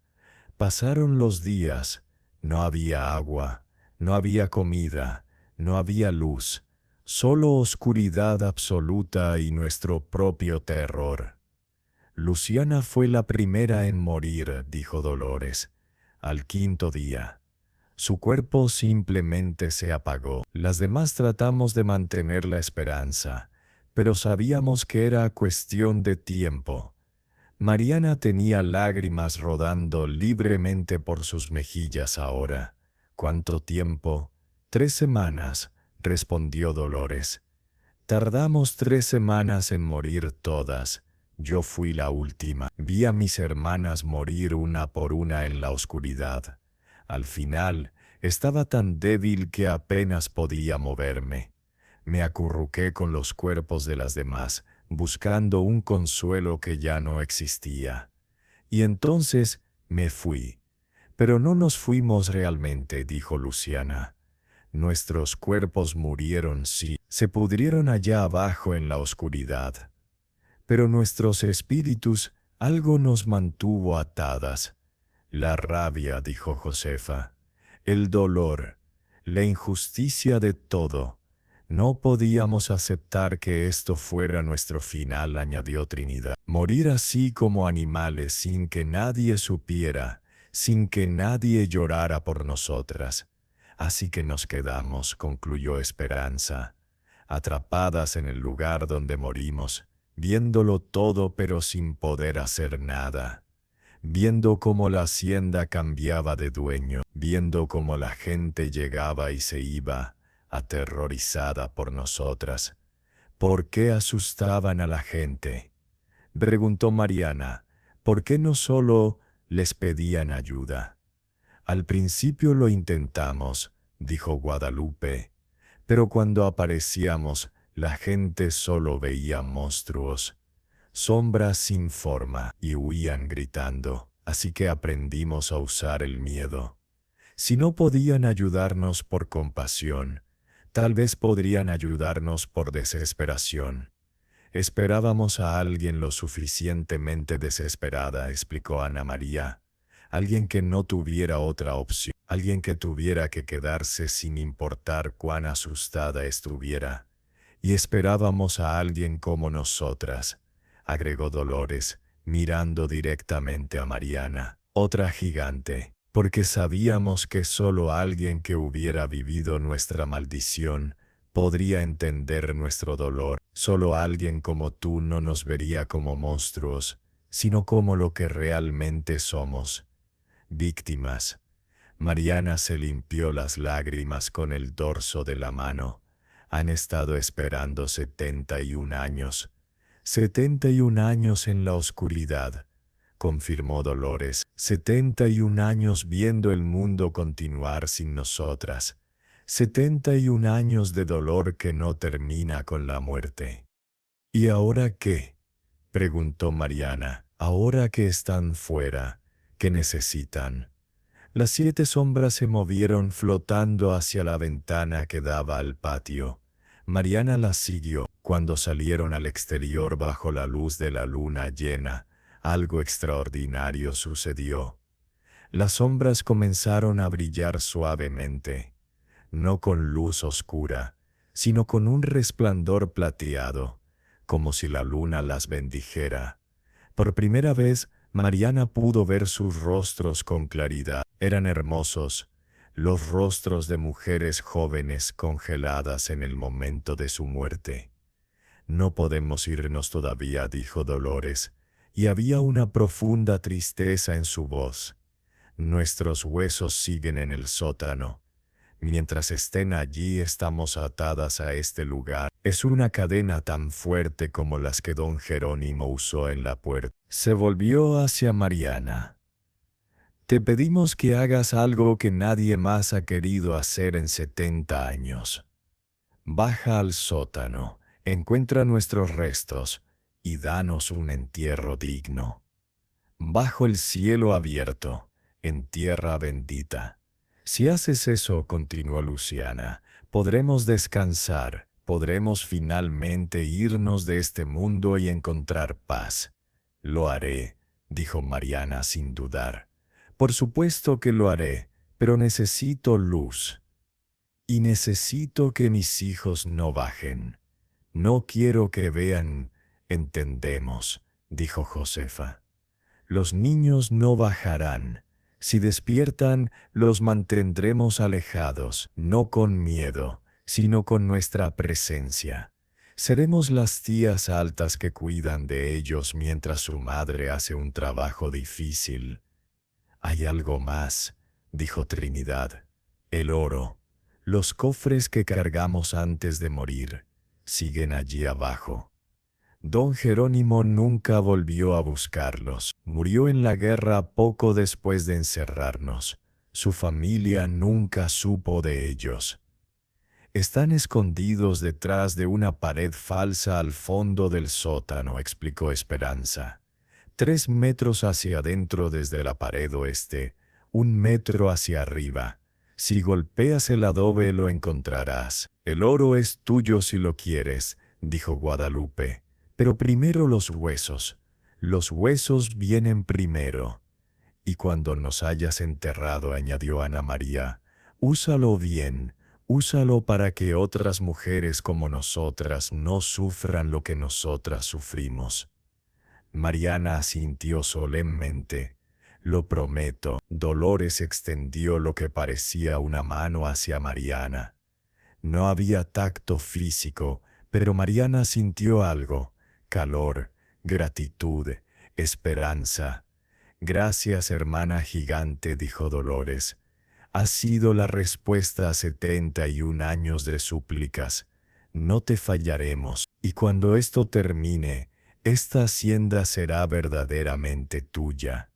Pasaron los días. No había agua, no había comida, no había luz. Solo oscuridad absoluta y nuestro propio terror. Luciana fue la primera en morir, dijo Dolores, al 5.º día. Su cuerpo simplemente se apagó. Las demás tratamos de mantener la esperanza, pero sabíamos que era cuestión de tiempo. Mariana tenía lágrimas rodando libremente por sus mejillas ahora. ¿Cuánto tiempo? 3 semanas, respondió Dolores. Tardamos 3 semanas en morir todas. Yo fui la última. Vi a mis hermanas morir una por una en la oscuridad. Al final, Estaba tan débil que apenas podía moverme. Me acurruqué con los cuerpos de las demás, buscando un consuelo que ya no existía. Y entonces me fui. Pero no nos fuimos realmente, dijo Luciana. Nuestros cuerpos murieron, sí, se pudrieron allá abajo en la oscuridad. Pero nuestros espíritus, algo nos mantuvo atadas. La rabia, dijo Josefa, el dolor, la injusticia de todo. No podíamos aceptar que esto fuera nuestro final, añadió Trinidad. Morir así como animales sin que nadie supiera, sin que nadie llorara por nosotras. Así que nos quedamos, concluyó Esperanza, atrapadas en el lugar donde morimos, viéndolo todo pero sin poder hacer nada. Viendo cómo la hacienda cambiaba de dueño, viendo cómo la gente llegaba y se iba, aterrorizada por nosotras. ¿Por qué asustaban a la gente?, preguntó Mariana. ¿Por qué no solo les pedían ayuda? Al principio lo intentamos, dijo Guadalupe, pero cuando aparecíamos, la gente solo veía monstruos, sombras sin forma, y huían gritando, así que aprendimos a usar el miedo. Si no podían ayudarnos por compasión, tal vez podrían ayudarnos por desesperación. Esperábamos a alguien lo suficientemente desesperada, explicó Ana María. Alguien que no tuviera otra opción, alguien que tuviera que quedarse sin importar cuán asustada estuviera. Y esperábamos a alguien como nosotras, agregó Dolores, mirando directamente a Mariana, otra gigante, porque sabíamos que solo alguien que hubiera vivido nuestra maldición podría entender nuestro dolor. Solo alguien como tú no nos vería como monstruos, sino como lo que realmente somos, víctimas. Mariana se limpió las lágrimas con el dorso de la mano. Han estado esperando 71 años. 71 años en la oscuridad, confirmó Dolores. 71 años viendo el mundo continuar sin nosotras. 71 años de dolor que no termina con la muerte. ¿Y ahora qué?, preguntó Mariana. Ahora que están fuera, ¿qué necesitan? Las 7 sombras se movieron flotando hacia la ventana que daba al patio. Mariana las siguió. Cuando salieron al exterior bajo la luz de la luna llena, algo extraordinario sucedió. Las sombras comenzaron a brillar suavemente, no con luz oscura, sino con un resplandor plateado, como si la luna las bendijera. Por primera vez, Mariana pudo ver sus rostros con claridad. Eran hermosos, los rostros de mujeres jóvenes congeladas en el momento de su muerte. No podemos irnos todavía, dijo Dolores, y había una profunda tristeza en su voz. Nuestros huesos siguen en el sótano. Mientras estén allí estamos atadas a este lugar. Es una cadena tan fuerte como las que don Jerónimo usó en la puerta. Se volvió hacia Mariana. Te pedimos que hagas algo que nadie más ha querido hacer en 70 años. Baja al sótano, encuentra nuestros restos y danos un entierro digno. Bajo el cielo abierto, en tierra bendita. Si haces eso, continuó Luciana, podremos descansar, podremos finalmente irnos de este mundo y encontrar paz. Lo haré, dijo Mariana sin dudar. Por supuesto que lo haré, pero necesito luz. Y necesito que mis hijos no bajen. No quiero que vean. Entendemos, dijo Josefa. Los niños no bajarán. Si despiertan, los mantendremos alejados, no con miedo, sino con nuestra presencia. Seremos las tías altas que cuidan de ellos mientras su madre hace un trabajo difícil. Hay algo más, dijo Trinidad. El oro. Los cofres que cargamos antes de morir siguen allí abajo. Don Jerónimo nunca volvió a buscarlos. Murió en la guerra poco después de encerrarnos. Su familia nunca supo de ellos. Están escondidos detrás de una pared falsa al fondo del sótano, explicó Esperanza. 3 metros hacia adentro desde la pared oeste, 1 metro hacia arriba. Si golpeas el adobe lo encontrarás. El oro es tuyo si lo quieres, dijo Guadalupe. Pero primero los huesos. Los huesos vienen primero. Y cuando nos hayas enterrado, añadió Ana María, úsalo bien, úsalo para que otras mujeres como nosotras no sufran lo que nosotras sufrimos. Mariana asintió solemnemente. Lo prometo. Dolores extendió lo que parecía una mano hacia Mariana. No había tacto físico, pero Mariana sintió algo: calor, gratitud, esperanza. Gracias, hermana gigante, dijo Dolores. Ha sido la respuesta a 71 años de súplicas. No te fallaremos, y cuando esto termine, esta hacienda será verdaderamente tuya.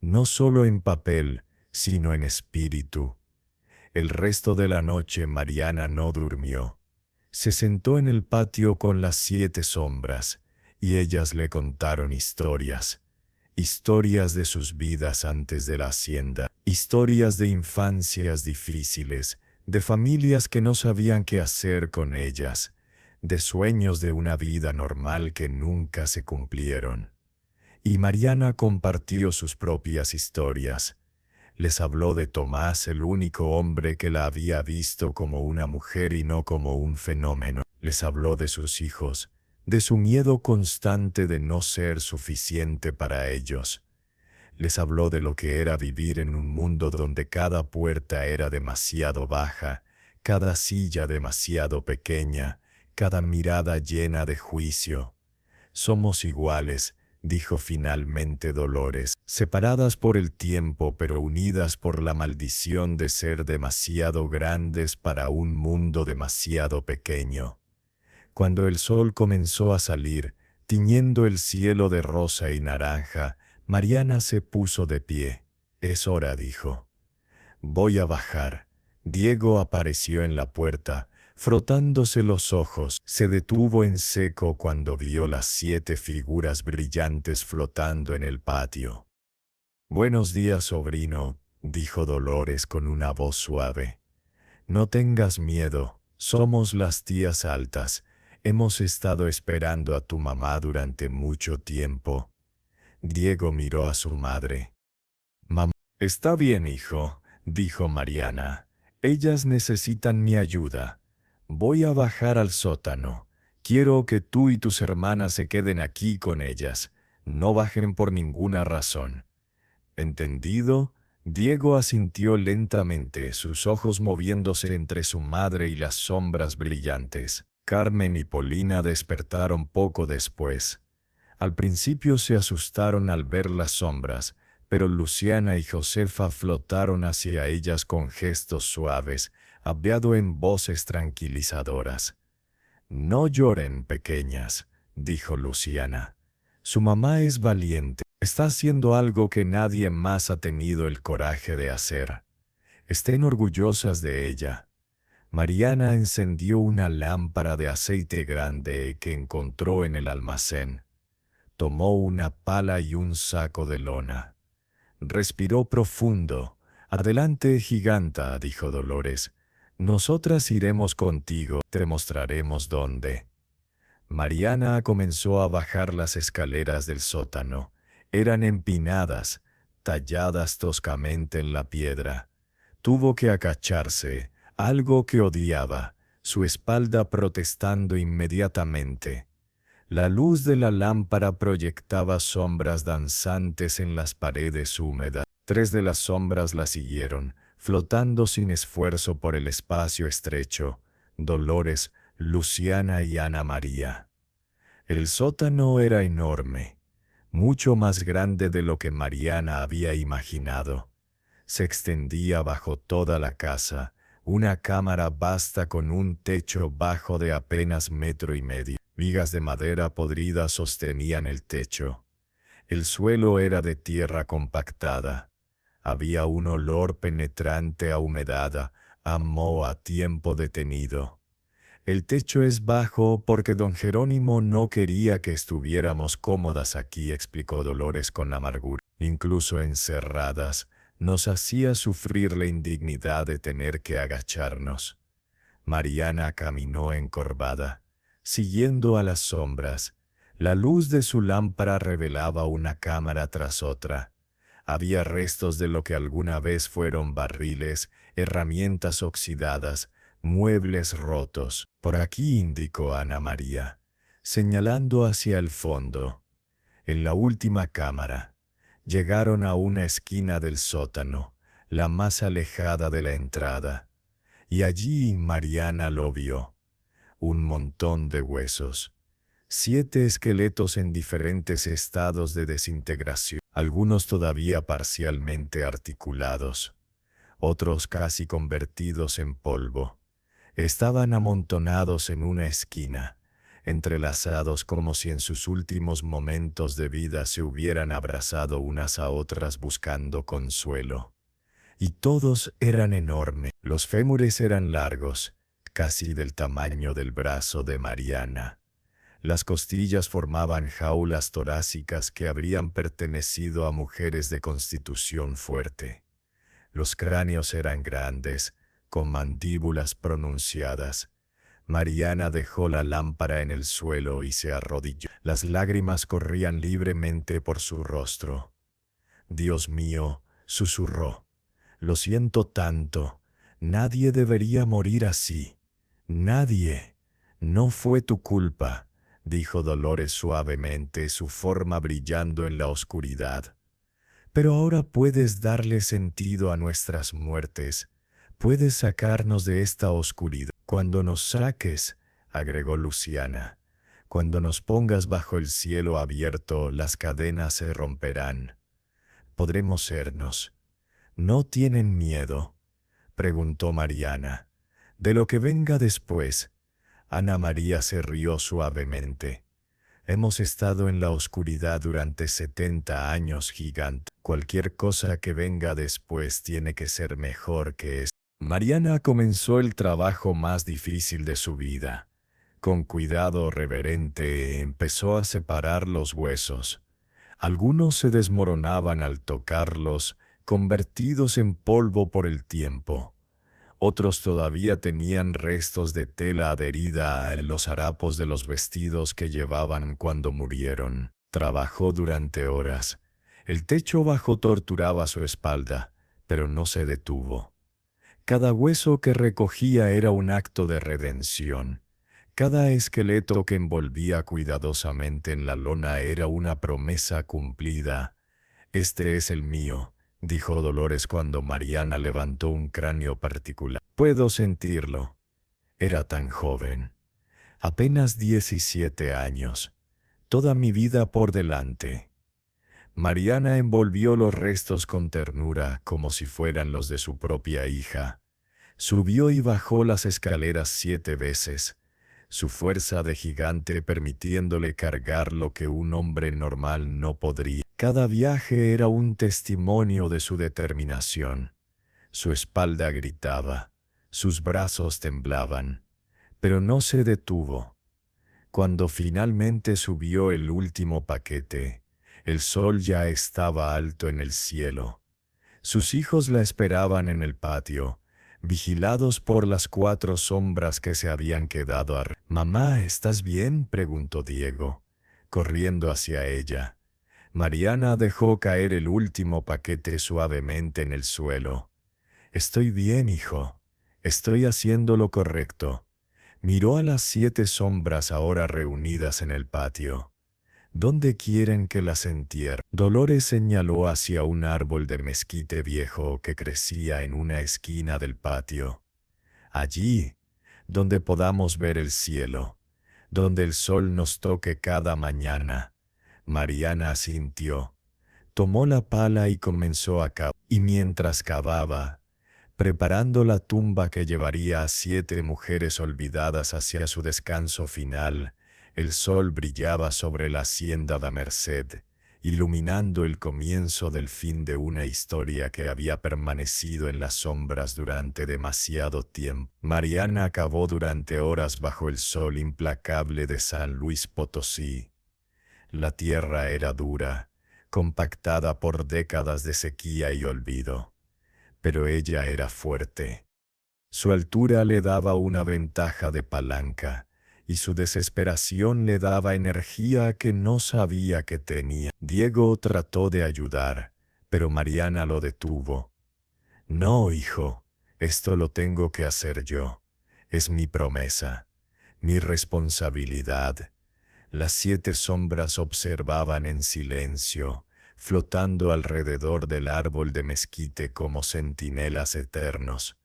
No solo en papel, sino en espíritu. El resto de la noche Mariana no durmió. Se sentó en el patio con las 7 sombras, y ellas le contaron historias. Historias de sus vidas antes de la hacienda, historias de infancias difíciles, de familias que no sabían qué hacer con ellas, de sueños de una vida normal que nunca se cumplieron. Y Mariana compartió sus propias historias. Les habló de Tomás, el único hombre que la había visto como una mujer y no como un fenómeno. Les habló de sus hijos, de su miedo constante de no ser suficiente para ellos. Les habló de lo que era vivir en un mundo donde cada puerta era demasiado baja, cada silla demasiado pequeña, cada mirada llena de juicio. Somos iguales, dijo finalmente Dolores, separadas por el tiempo pero unidas por la maldición de ser demasiado grandes para un mundo demasiado pequeño. Cuando el sol comenzó a salir, tiñendo el cielo de rosa y naranja, Mariana se puso de pie. Es hora, dijo. Voy a bajar. Diego apareció en la puerta, frotándose los ojos. Se detuvo en seco cuando vio las 7 figuras brillantes flotando en el patio. Buenos días, sobrino, dijo Dolores con una voz suave. No tengas miedo, somos las tías altas. Hemos estado esperando a tu mamá durante mucho tiempo. Diego miró a su madre. Mamá. Está bien, hijo, dijo Mariana. Ellas necesitan mi ayuda. Voy a bajar al sótano. Quiero que tú y tus hermanas se queden aquí con ellas. No bajen por ninguna razón. ¿Entendido? Diego asintió lentamente, sus ojos moviéndose entre su madre y las sombras brillantes. Carmen y Polina despertaron poco después. Al principio se asustaron al ver las sombras, pero Luciana y Josefa flotaron hacia ellas con gestos suaves, hablando en voces tranquilizadoras. No lloren, pequeñas, dijo Luciana. Su mamá es valiente. Está haciendo algo que nadie más ha tenido el coraje de hacer. Estén orgullosas de ella. Mariana encendió una lámpara de aceite grande que encontró en el almacén. Tomó una pala y un saco de lona. Respiró profundo. Adelante, giganta, dijo Dolores. Nosotras iremos contigo, te mostraremos dónde. Mariana comenzó a bajar las escaleras del sótano. Eran empinadas, talladas toscamente en la piedra. Tuvo que agacharse, algo que odiaba, su espalda protestando inmediatamente. La luz de la lámpara proyectaba sombras danzantes en las paredes húmedas. 3 de las sombras la siguieron, flotando sin esfuerzo por el espacio estrecho: Dolores, Luciana y Ana María. El sótano era enorme, mucho más grande de lo que Mariana había imaginado. Se extendía bajo toda la casa, una cámara vasta con un techo bajo de apenas 1,5 metros. Vigas de madera podrida sostenían el techo. El suelo era de tierra compactada. Había un olor penetrante a humedad, a moho a tiempo detenido. El techo es bajo porque don Jerónimo no quería que estuviéramos cómodas aquí, explicó Dolores con amargura. Incluso encerradas, nos hacía sufrir la indignidad de tener que agacharnos. Mariana caminó encorvada, siguiendo a las sombras. La luz de su lámpara revelaba una cámara tras otra. Había restos de lo que alguna vez fueron barriles, herramientas oxidadas, muebles rotos. Por aquí, indicó Ana María, señalando hacia el fondo. En la última cámara. Llegaron a una esquina del sótano, la más alejada de la entrada. Y allí Mariana lo vio. Un montón de huesos. 7 esqueletos en diferentes estados de desintegración, algunos todavía parcialmente articulados, otros casi convertidos en polvo. Estaban amontonados en una esquina, entrelazados como si en sus últimos momentos de vida se hubieran abrazado unas a otras buscando consuelo. Y todos eran enormes. Los fémures eran largos, casi del tamaño del brazo de Mariana. Las costillas formaban jaulas torácicas que habrían pertenecido a mujeres de constitución fuerte. Los cráneos eran grandes, con mandíbulas pronunciadas. Mariana dejó la lámpara en el suelo y se arrodilló. Las lágrimas corrían libremente por su rostro. «Dios mío», susurró, «lo siento tanto. Nadie debería morir así. Nadie. No fue tu culpa», dijo Dolores suavemente, su forma brillando en la oscuridad. «Pero ahora puedes darle sentido a nuestras muertes. Puedes sacarnos de esta oscuridad. Cuando nos saques», agregó Luciana, «cuando nos pongas bajo el cielo abierto, las cadenas se romperán. Podremos sernos». «¿No tienen miedo?», preguntó Mariana. «De lo que venga después». Ana María se rió suavemente. «Hemos estado en la oscuridad durante 70 años, gigante. Cualquier cosa que venga después tiene que ser mejor que esto». Mariana comenzó el trabajo más difícil de su vida. Con cuidado reverente empezó a separar los huesos. Algunos se desmoronaban al tocarlos, convertidos en polvo por el tiempo. Otros todavía tenían restos de tela adherida a los harapos de los vestidos que llevaban cuando murieron. Trabajó durante horas. El techo bajo torturaba su espalda, pero no se detuvo. Cada hueso que recogía era un acto de redención. Cada esqueleto que envolvía cuidadosamente en la lona era una promesa cumplida. «Este es el mío», dijo Dolores cuando Mariana levantó un cráneo particular. «Puedo sentirlo». Era tan joven. Apenas 17 años. Toda mi vida por delante. Mariana envolvió los restos con ternura, como si fueran los de su propia hija. Subió y bajó las escaleras 7 veces, su fuerza de gigante permitiéndole cargar lo que un hombre normal no podría. Cada viaje era un testimonio de su determinación. Su espalda gritaba, sus brazos temblaban, pero no se detuvo. Cuando finalmente subió el último paquete, el sol ya estaba alto en el cielo. Sus hijos la esperaban en el patio, vigilados por las 4 sombras que se habían quedado arriba. «Mamá, ¿estás bien?», preguntó Diego, corriendo hacia ella. Mariana dejó caer el último paquete suavemente en el suelo. «Estoy bien, hijo. Estoy haciendo lo correcto». Miró a las 7 sombras ahora reunidas en el patio. «¿Dónde quieren que las entierre?». Dolores señaló hacia un árbol de mezquite viejo que crecía en una esquina del patio. «Allí, donde podamos ver el cielo, donde el sol nos toque cada mañana». Mariana asintió. Tomó la pala y comenzó a cavar. Y mientras cavaba, preparando la tumba que llevaría a 7 mujeres olvidadas hacia su descanso final, el sol brillaba sobre la hacienda de Merced, iluminando el comienzo del fin de una historia que había permanecido en las sombras durante demasiado tiempo. Mariana acabó durante horas bajo el sol implacable de San Luis Potosí. La tierra era dura, compactada por décadas de sequía y olvido, pero ella era fuerte. Su altura le daba una ventaja de palanca, y su desesperación le daba energía que no sabía que tenía. Diego trató de ayudar, pero Mariana lo detuvo. No, hijo, esto lo tengo que hacer yo. Es mi promesa, mi responsabilidad. Las 7 sombras observaban en silencio, flotando alrededor del árbol de mezquite como centinelas eternos.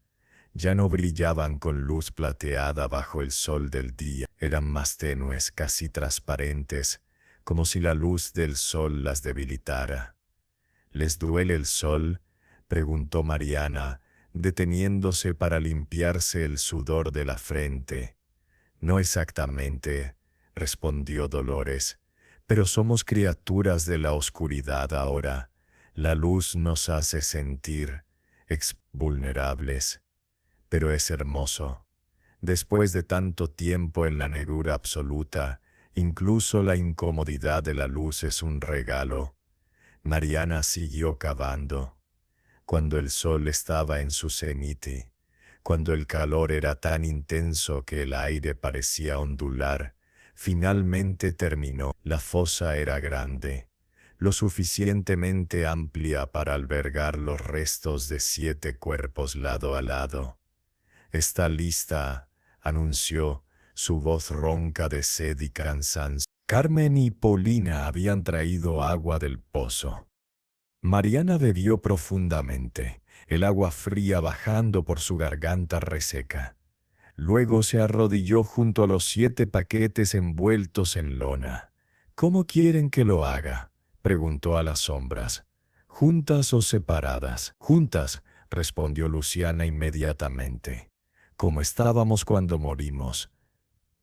Ya no brillaban con luz plateada bajo el sol del día, eran más tenues, casi transparentes, como si la luz del sol las debilitara. ¿Les duele el sol?, preguntó Mariana, deteniéndose para limpiarse el sudor de la frente. No exactamente, respondió Dolores, pero somos criaturas de la oscuridad ahora. La luz nos hace sentir vulnerables. Pero es hermoso. Después de tanto tiempo en la negrura absoluta, incluso la incomodidad de la luz es un regalo. Mariana siguió cavando. Cuando el sol estaba en su cenit, cuando el calor era tan intenso que el aire parecía ondular, finalmente terminó. La fosa era grande, lo suficientemente amplia para albergar los restos de 7 cuerpos lado a lado. «Está lista», anunció, su voz ronca de sed y cansancio. Carmen y Paulina habían traído agua del pozo. Mariana bebió profundamente, el agua fría bajando por su garganta reseca. Luego se arrodilló junto a los 7 paquetes envueltos en lona. «¿Cómo quieren que lo haga?», preguntó a las sombras. «¿Juntas o separadas?» «Juntas», respondió Luciana inmediatamente. «Como estábamos cuando morimos.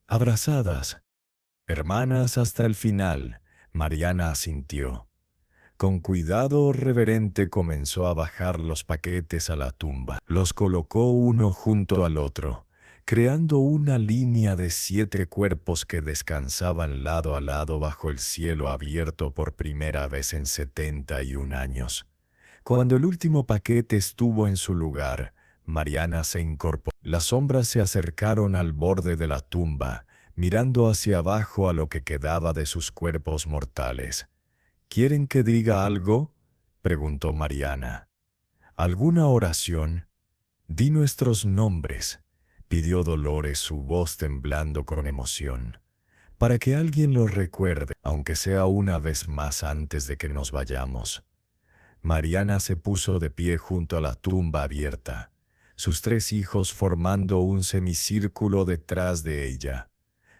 Abrazadas». «Hermanas hasta el final», Mariana asintió. Con cuidado reverente comenzó a bajar los paquetes a la tumba. Los colocó uno junto al otro, creando una línea de 7 cuerpos que descansaban lado a lado bajo el cielo abierto por primera vez en 71 años. Cuando el último paquete estuvo en su lugar, Mariana se incorporó. Las sombras se acercaron al borde de la tumba, mirando hacia abajo a lo que quedaba de sus cuerpos mortales. «¿Quieren que diga algo?», preguntó Mariana. «¿Alguna oración?». «Di nuestros nombres», pidió Dolores, su voz temblando con emoción, «para que alguien los recuerde, aunque sea una vez más antes de que nos vayamos». Mariana se puso de pie junto a la tumba abierta, sus 3 hijos formando un semicírculo detrás de ella.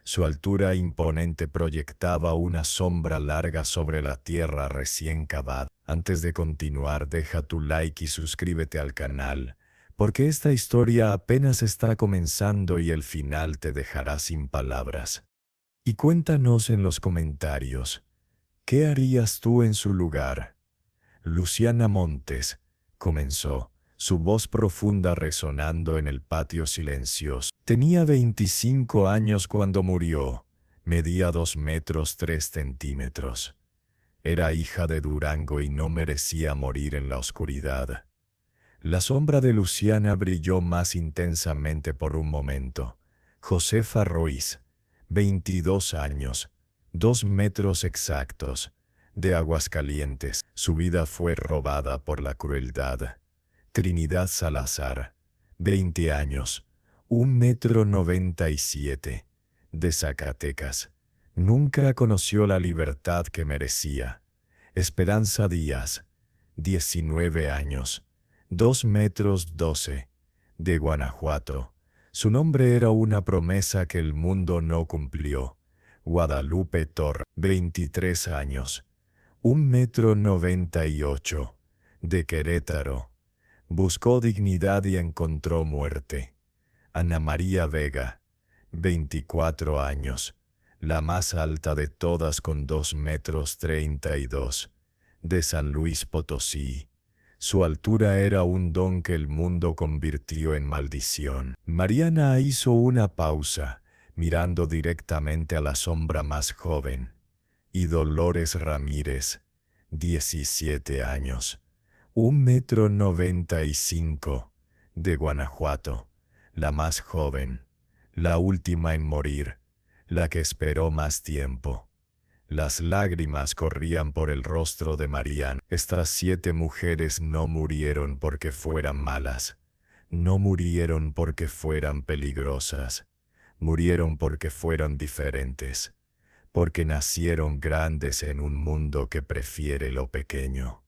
Su altura imponente proyectaba una sombra larga sobre la tierra recién cavada. Antes de continuar, deja tu like y suscríbete al canal, porque esta historia apenas está comenzando y el final te dejará sin palabras. Y cuéntanos en los comentarios, ¿qué harías tú en su lugar? Luciana Montes, comenzó, su voz profunda resonando en el patio silencioso. Tenía 25 años cuando murió, medía 2 metros 3 centímetros. Era hija de Durango y no merecía morir en la oscuridad. La sombra de Luciana brilló más intensamente por un momento. Josefa Ruiz, 22 años, 2 metros exactos, de Aguascalientes. Su vida fue robada por la crueldad. Trinidad Salazar, 20 años, 1,97 m, de Zacatecas. Nunca conoció la libertad que merecía. Esperanza Díaz, 19 años, 2,12 m, de Guanajuato. Su nombre era una promesa que el mundo no cumplió. Guadalupe Torres, 23 años, 1,98 m, de Querétaro. Buscó dignidad y encontró muerte. Ana María Vega, 24 años, la más alta de todas con 2,32 metros, de San Luis Potosí. Su altura era un don que el mundo convirtió en maldición. Mariana hizo una pausa, mirando directamente a la sombra más joven. Y Dolores Ramírez, 17 años, 1,95 metros, de Guanajuato, la más joven, la última en morir, la que esperó más tiempo. Las lágrimas corrían por el rostro de Mariana. Estas 7 mujeres no murieron porque fueran malas, no murieron porque fueran peligrosas, murieron porque fueron diferentes, porque nacieron grandes en un mundo que prefiere lo pequeño,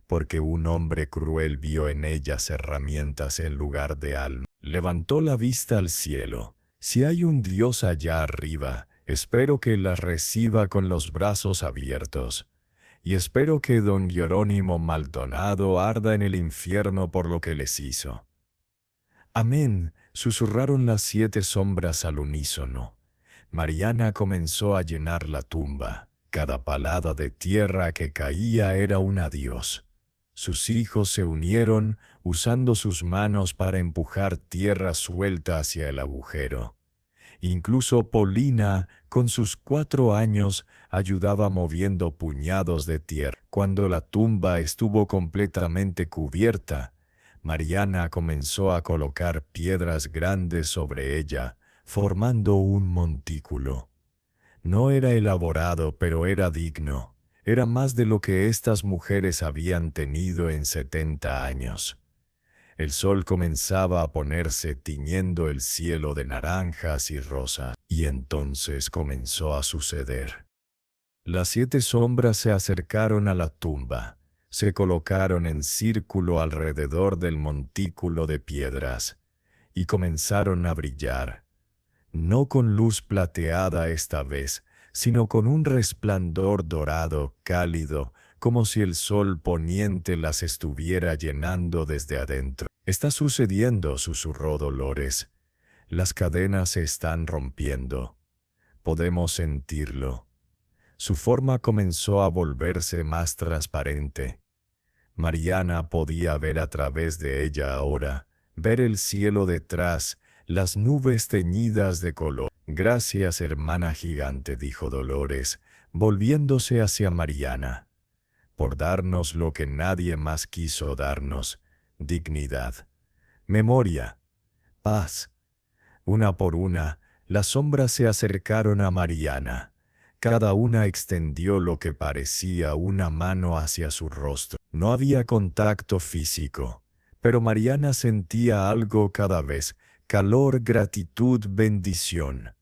porque un hombre cruel vio en ellas herramientas en lugar de alma. Levantó la vista al cielo. Si hay un Dios allá arriba, espero que las reciba con los brazos abiertos. Y espero que don Jerónimo Maldonado arda en el infierno por lo que les hizo. Amén, susurraron las 7 sombras al unísono. Mariana comenzó a llenar la tumba. Cada palada de tierra que caía era un adiós. Sus hijos se unieron, usando sus manos para empujar tierra suelta hacia el agujero. Incluso Polina, con sus 4 años, ayudaba moviendo puñados de tierra. Cuando la tumba estuvo completamente cubierta, Mariana comenzó a colocar piedras grandes sobre ella, formando un montículo. No era elaborado, pero era digno. Era más de lo que estas mujeres habían tenido en 70 años. El sol comenzaba a ponerse tiñendo el cielo de naranjas y rosas, y entonces comenzó a suceder. Las 7 sombras se acercaron a la tumba, se colocaron en círculo alrededor del montículo de piedras, y comenzaron a brillar, no con luz plateada esta vez, sino con un resplandor dorado cálido, como si el sol poniente las estuviera llenando desde adentro. «Está sucediendo», susurró Dolores. «Las cadenas se están rompiendo. Podemos sentirlo». Su forma comenzó a volverse más transparente. Mariana podía ver a través de ella ahora, ver el cielo detrás, las nubes teñidas de color. «Gracias, hermana gigante», dijo Dolores, volviéndose hacia Mariana, «por darnos lo que nadie más quiso darnos, dignidad, memoria, paz». Una por una, las sombras se acercaron a Mariana. Cada una extendió lo que parecía una mano hacia su rostro. No había contacto físico, pero Mariana sentía algo cada vez: calor, gratitud, bendición.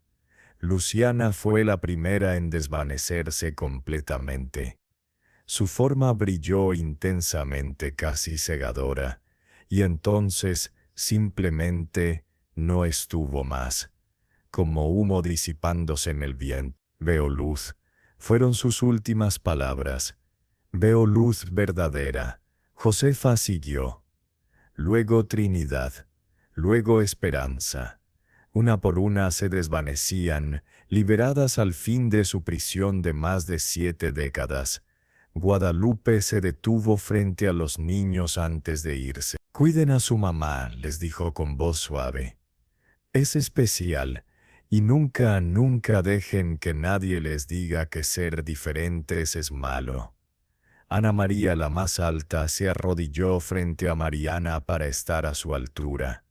Luciana fue la primera en desvanecerse completamente. Su forma brilló intensamente, casi cegadora, y entonces, simplemente, no estuvo más. Como humo disipándose en el viento. «Veo luz», fueron sus últimas palabras. «Veo luz verdadera». Josefa siguió. Luego Trinidad. Luego Esperanza. Una por una se desvanecían, liberadas al fin de su prisión de más de 7 décadas. Guadalupe se detuvo frente a los niños antes de irse. «Cuiden a su mamá», les dijo con voz suave. «Es especial, y nunca, nunca dejen que nadie les diga que ser diferentes es malo». Ana María, la más alta, se arrodilló frente a Mariana para estar a su altura.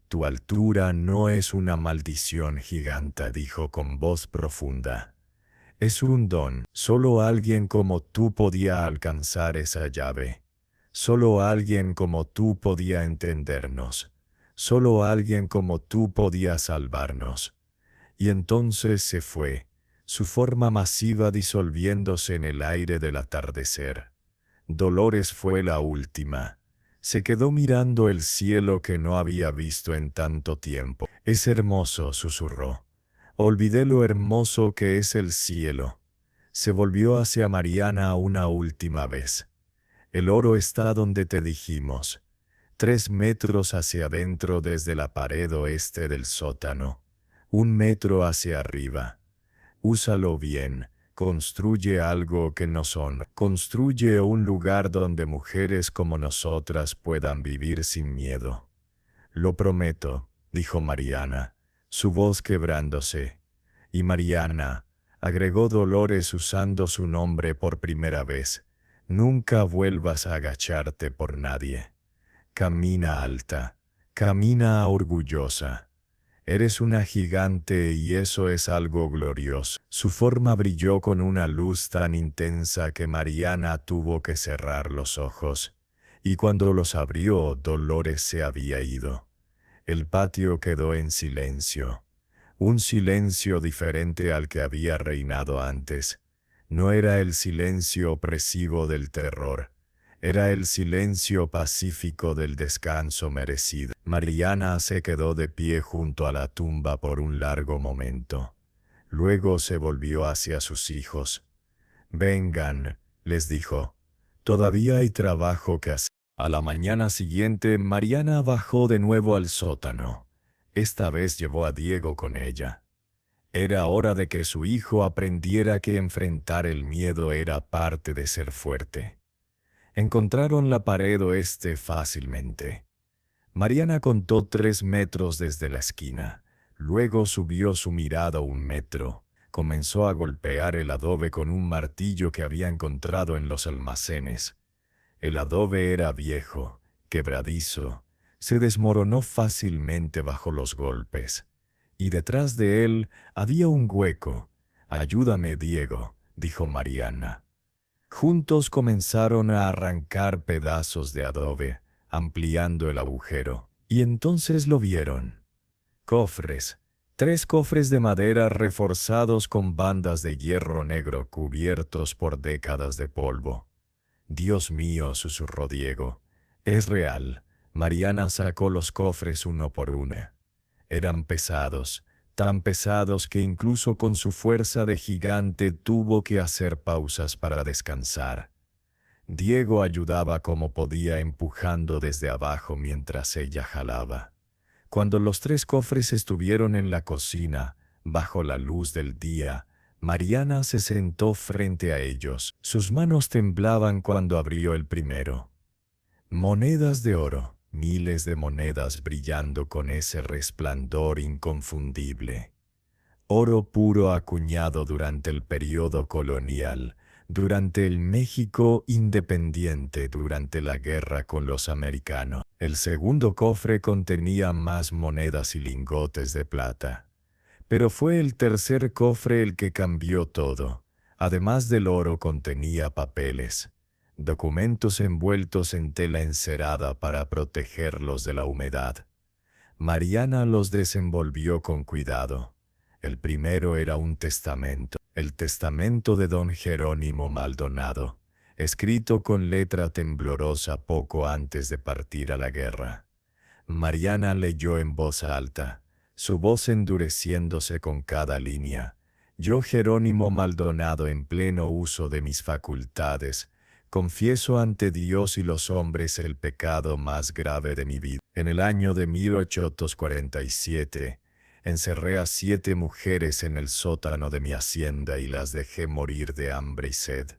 «Tu altura no es una maldición, giganta», dijo con voz profunda. «Es un don. Solo alguien como tú podía alcanzar esa llave. Solo alguien como tú podía entendernos. Solo alguien como tú podía salvarnos». Y entonces se fue, su forma masiva disolviéndose en el aire del atardecer. Dolores fue la última. Se quedó mirando el cielo que no había visto en tanto tiempo. «Es hermoso», susurró. «Olvidé lo hermoso que es el cielo». Se volvió hacia Mariana una última vez. «El oro está donde te dijimos, 3 metros hacia adentro desde la pared oeste del sótano, 1 metro hacia arriba, Úsalo bien. Construye algo que nos honra. Construye un lugar donde mujeres como nosotras puedan vivir sin miedo. Lo prometo, dijo Mariana, su voz quebrándose. Y Mariana, agregó Dolores usando su nombre por primera vez, nunca vuelvas a agacharte por nadie. Camina alta, camina orgullosa. Eres una gigante y eso es algo glorioso. Su forma brilló con una luz tan intensa que Mariana tuvo que cerrar los ojos. Y cuando los abrió, Dolores se había ido. El patio quedó en silencio. Un silencio diferente al que había reinado antes. No era el silencio opresivo del terror. Era el silencio pacífico del descanso merecido. Mariana se quedó de pie junto a la tumba por un largo momento. Luego se volvió hacia sus hijos. «Vengan», les dijo. «Todavía hay trabajo que hacer». A la mañana siguiente, Mariana bajó de nuevo al sótano. Esta vez llevó a Diego con ella. Era hora de que su hijo aprendiera que enfrentar el miedo era parte de ser fuerte. Encontraron la pared oeste fácilmente. Mariana contó 3 metros desde la esquina. Luego subió su mirada 1 metro. Comenzó a golpear el adobe con un martillo que había encontrado en los almacenes. El adobe era viejo, quebradizo. Se desmoronó fácilmente bajo los golpes. Y detrás de él había un hueco. «Ayúdame, Diego», dijo Mariana. Juntos comenzaron a arrancar pedazos de adobe, ampliando el agujero. Y entonces lo vieron. Cofres. 3 cofres de madera reforzados con bandas de hierro negro cubiertos por décadas de polvo. «Dios mío», susurró Diego. «Es real». Mariana sacó los cofres uno por uno. Eran pesados, tan pesados que incluso con su fuerza de gigante tuvo que hacer pausas para descansar. Diego ayudaba como podía empujando desde abajo mientras ella jalaba. Cuando los 3 cofres estuvieron en la cocina, bajo la luz del día, Mariana se sentó frente a ellos. Sus manos temblaban cuando abrió el primero. Monedas de oro. Miles de monedas brillando con ese resplandor inconfundible. Oro puro acuñado durante el periodo colonial, durante el México independiente, durante la guerra con los americanos. El segundo cofre contenía más monedas y lingotes de plata. Pero fue el tercer cofre el que cambió todo. Además del oro contenía papeles. Documentos envueltos en tela encerada para protegerlos de la humedad. Mariana los desenvolvió con cuidado. El primero era un testamento, el testamento de don Jerónimo Maldonado, escrito con letra temblorosa poco antes de partir a la guerra. Mariana leyó en voz alta, su voz endureciéndose con cada línea. «Yo, Jerónimo Maldonado, en pleno uso de mis facultades, confieso ante Dios y los hombres el pecado más grave de mi vida. En el año de 1847, encerré a 7 mujeres en el sótano de mi hacienda y las dejé morir de hambre y sed.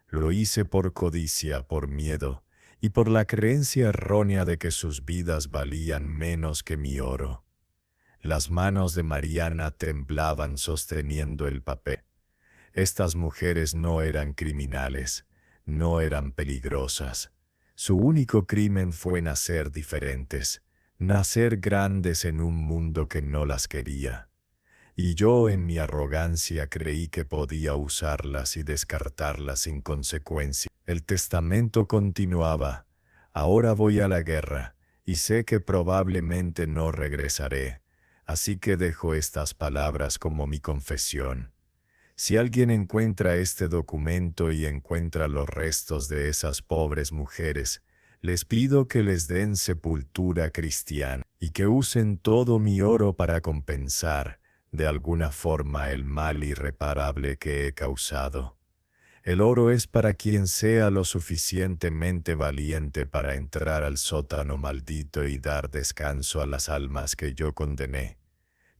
Lo hice por codicia, por miedo, y por la creencia errónea de que sus vidas valían menos que mi oro». Las manos de Mariana temblaban sosteniendo el papel. Estas mujeres no eran criminales. No eran peligrosas. Su único crimen fue nacer diferentes, nacer grandes en un mundo que no las quería. Y yo en mi arrogancia creí que podía usarlas y descartarlas sin consecuencia. El testamento continuaba. «Ahora voy a la guerra, y sé que probablemente no regresaré, así que dejo estas palabras como mi confesión. Si alguien encuentra este documento y encuentra los restos de esas pobres mujeres, les pido que les den sepultura cristiana y que usen todo mi oro para compensar, de alguna forma, el mal irreparable que he causado. El oro es para quien sea lo suficientemente valiente para entrar al sótano maldito y dar descanso a las almas que yo condené.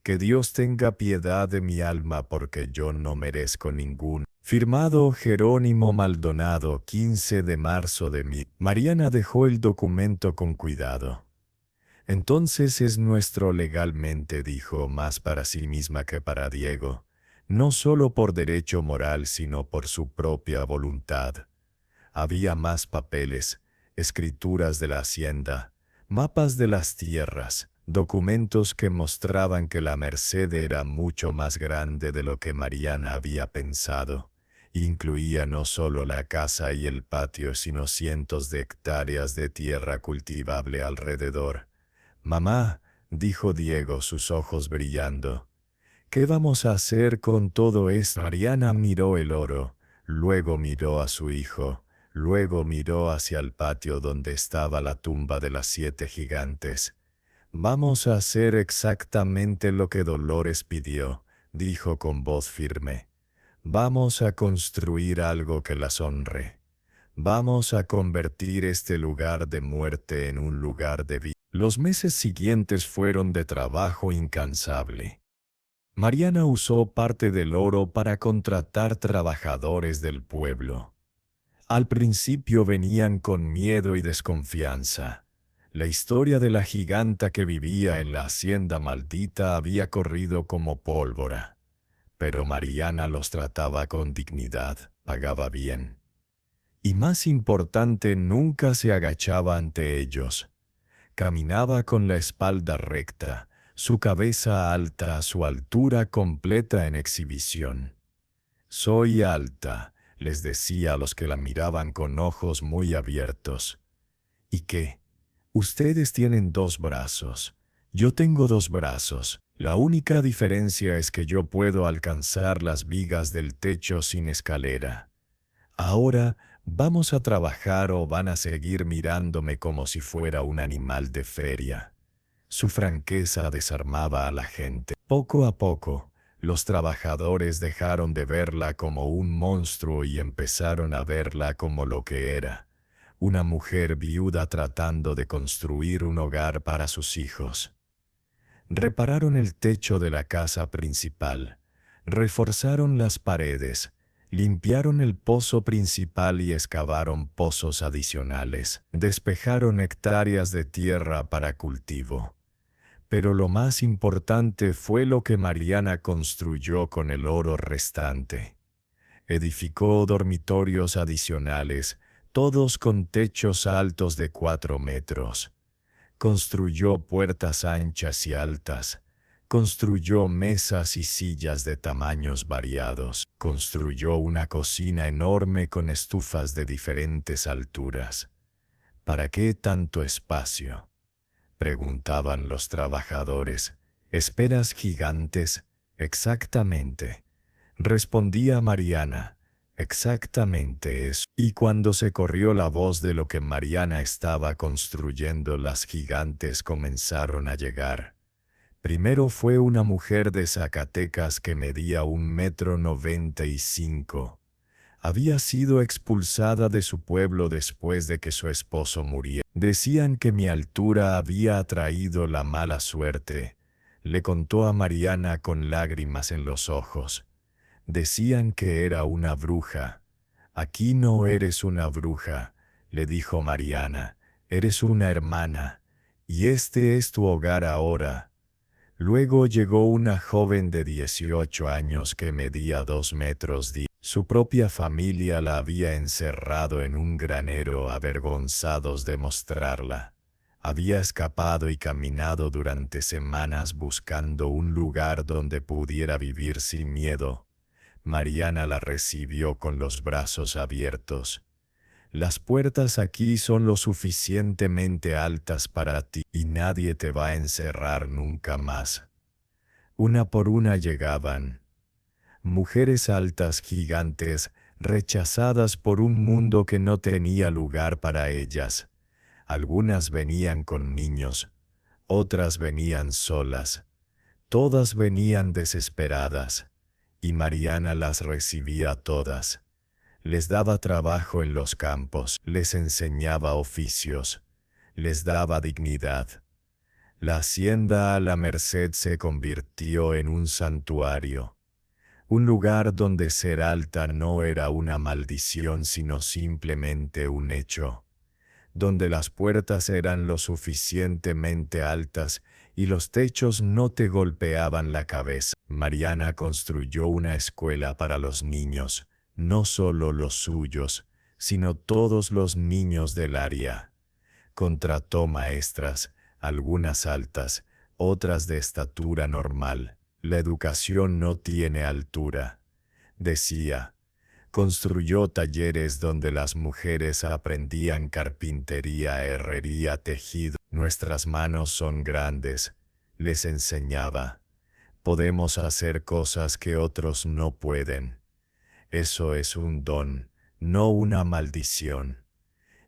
que Dios tenga piedad de mi alma porque yo no merezco ningún. Firmado Jerónimo Maldonado, 15 de marzo de mi. Mariana dejó el documento con cuidado. Entonces es nuestro legalmente, dijo, más para sí misma que para Diego, no solo por derecho moral sino por su propia voluntad. Había más papeles, escrituras de la hacienda, mapas de las tierras, documentos que mostraban que la Merced era mucho más grande de lo que Mariana había pensado. Incluía no solo la casa y el patio, sino cientos de hectáreas de tierra cultivable alrededor. «Mamá», dijo Diego, sus ojos brillando, «¿qué vamos a hacer con todo esto?» Mariana miró el oro, luego miró a su hijo, luego miró hacia el patio donde estaba la tumba de las 7 gigantes. «Vamos a hacer exactamente lo que Dolores pidió», dijo con voz firme. «Vamos a construir algo que las honre. Vamos a convertir este lugar de muerte en un lugar de vida». Los meses siguientes fueron de trabajo incansable. Mariana usó parte del oro para contratar trabajadores del pueblo. Al principio venían con miedo y desconfianza. La historia de la giganta que vivía en la hacienda maldita había corrido como pólvora. Pero Mariana los trataba con dignidad, pagaba bien. Y más importante, nunca se agachaba ante ellos. Caminaba con la espalda recta, su cabeza alta, su altura completa en exhibición. «Soy alta», les decía a los que la miraban con ojos muy abiertos. «¿Y qué? Ustedes tienen 2 brazos. Yo tengo 2 brazos. La única diferencia es que yo puedo alcanzar las vigas del techo sin escalera. Ahora, ¿vamos a trabajar o van a seguir mirándome como si fuera un animal de feria?» Su franqueza desarmaba a la gente. Poco a poco, los trabajadores dejaron de verla como un monstruo y empezaron a verla como lo que era: una mujer viuda tratando de construir un hogar para sus hijos. Repararon el techo de la casa principal, reforzaron las paredes, limpiaron el pozo principal y excavaron pozos adicionales. Despejaron hectáreas de tierra para cultivo. Pero lo más importante fue lo que Mariana construyó con el oro restante. Edificó dormitorios adicionales, todos con techos altos de 4 metros. Construyó puertas anchas y altas. Construyó mesas y sillas de tamaños variados. Construyó una cocina enorme con estufas de diferentes alturas. «¿Para qué tanto espacio?», preguntaban los trabajadores. «¿Esperas gigantes?» «Exactamente», respondía Mariana. «Exactamente eso». Y cuando se corrió la voz de lo que Mariana estaba construyendo, las gigantes comenzaron a llegar. Primero fue una mujer de Zacatecas que medía 1,95 m. Había sido expulsada de su pueblo después de que su esposo muriera. Decían que mi altura había atraído la mala suerte, le contó a Mariana con lágrimas en los ojos. Decían que era una bruja. «Aquí no eres una bruja», le dijo Mariana, «eres una hermana, y este es tu hogar ahora». Luego llegó una joven de 18 años que medía 2 metros. Su propia familia la había encerrado en un granero, avergonzados de mostrarla. Había escapado y caminado durante semanas buscando un lugar donde pudiera vivir sin miedo. Mariana la recibió con los brazos abiertos. «Las puertas aquí son lo suficientemente altas para ti y nadie te va a encerrar nunca más». Una por una llegaban. Mujeres altas, gigantes, rechazadas por un mundo que no tenía lugar para ellas. Algunas venían con niños, otras venían solas. Todas venían desesperadas, y Mariana las recibía todas. Les daba trabajo en los campos, les enseñaba oficios, les daba dignidad. La hacienda a la Merced se convirtió en un santuario, un lugar donde ser alta no era una maldición sino simplemente un hecho, donde las puertas eran lo suficientemente altas y los techos no te golpeaban la cabeza. Mariana construyó una escuela para los niños, no solo los suyos, sino todos los niños del área. Contrató maestras, algunas altas, otras de estatura normal. La educación no tiene altura, decía. Construyó talleres donde las mujeres aprendían carpintería, herrería, tejido. Nuestras manos son grandes, les enseñaba. Podemos hacer cosas que otros no pueden. Eso es un don, no una maldición.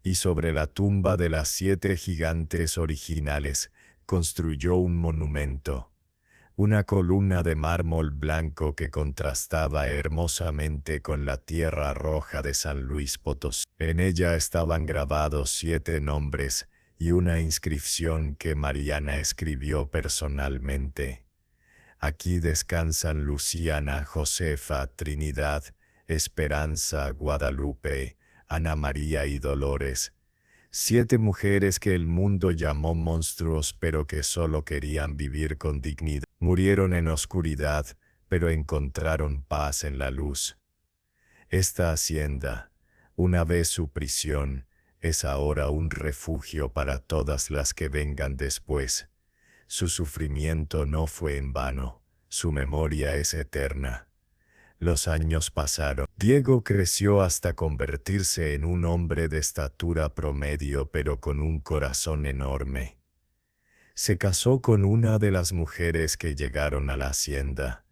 Y sobre la tumba de las 7 gigantes originales, construyó un monumento. Una columna de mármol blanco que contrastaba hermosamente con la tierra roja de San Luis Potosí. En ella estaban grabados 7 nombres y una inscripción que Mariana escribió personalmente. Aquí descansan Luciana, Josefa, Trinidad, Esperanza, Guadalupe, Ana María y Dolores. 7 mujeres que el mundo llamó monstruos pero que solo querían vivir con dignidad. Murieron en oscuridad, pero encontraron paz en la luz. Esta hacienda, una vez su prisión, es ahora un refugio para todas las que vengan después. Su sufrimiento no fue en vano, su memoria es eterna. Los años pasaron. Diego creció hasta convertirse en un hombre de estatura promedio pero con un corazón enorme. Se casó con una de las mujeres que llegaron a la hacienda,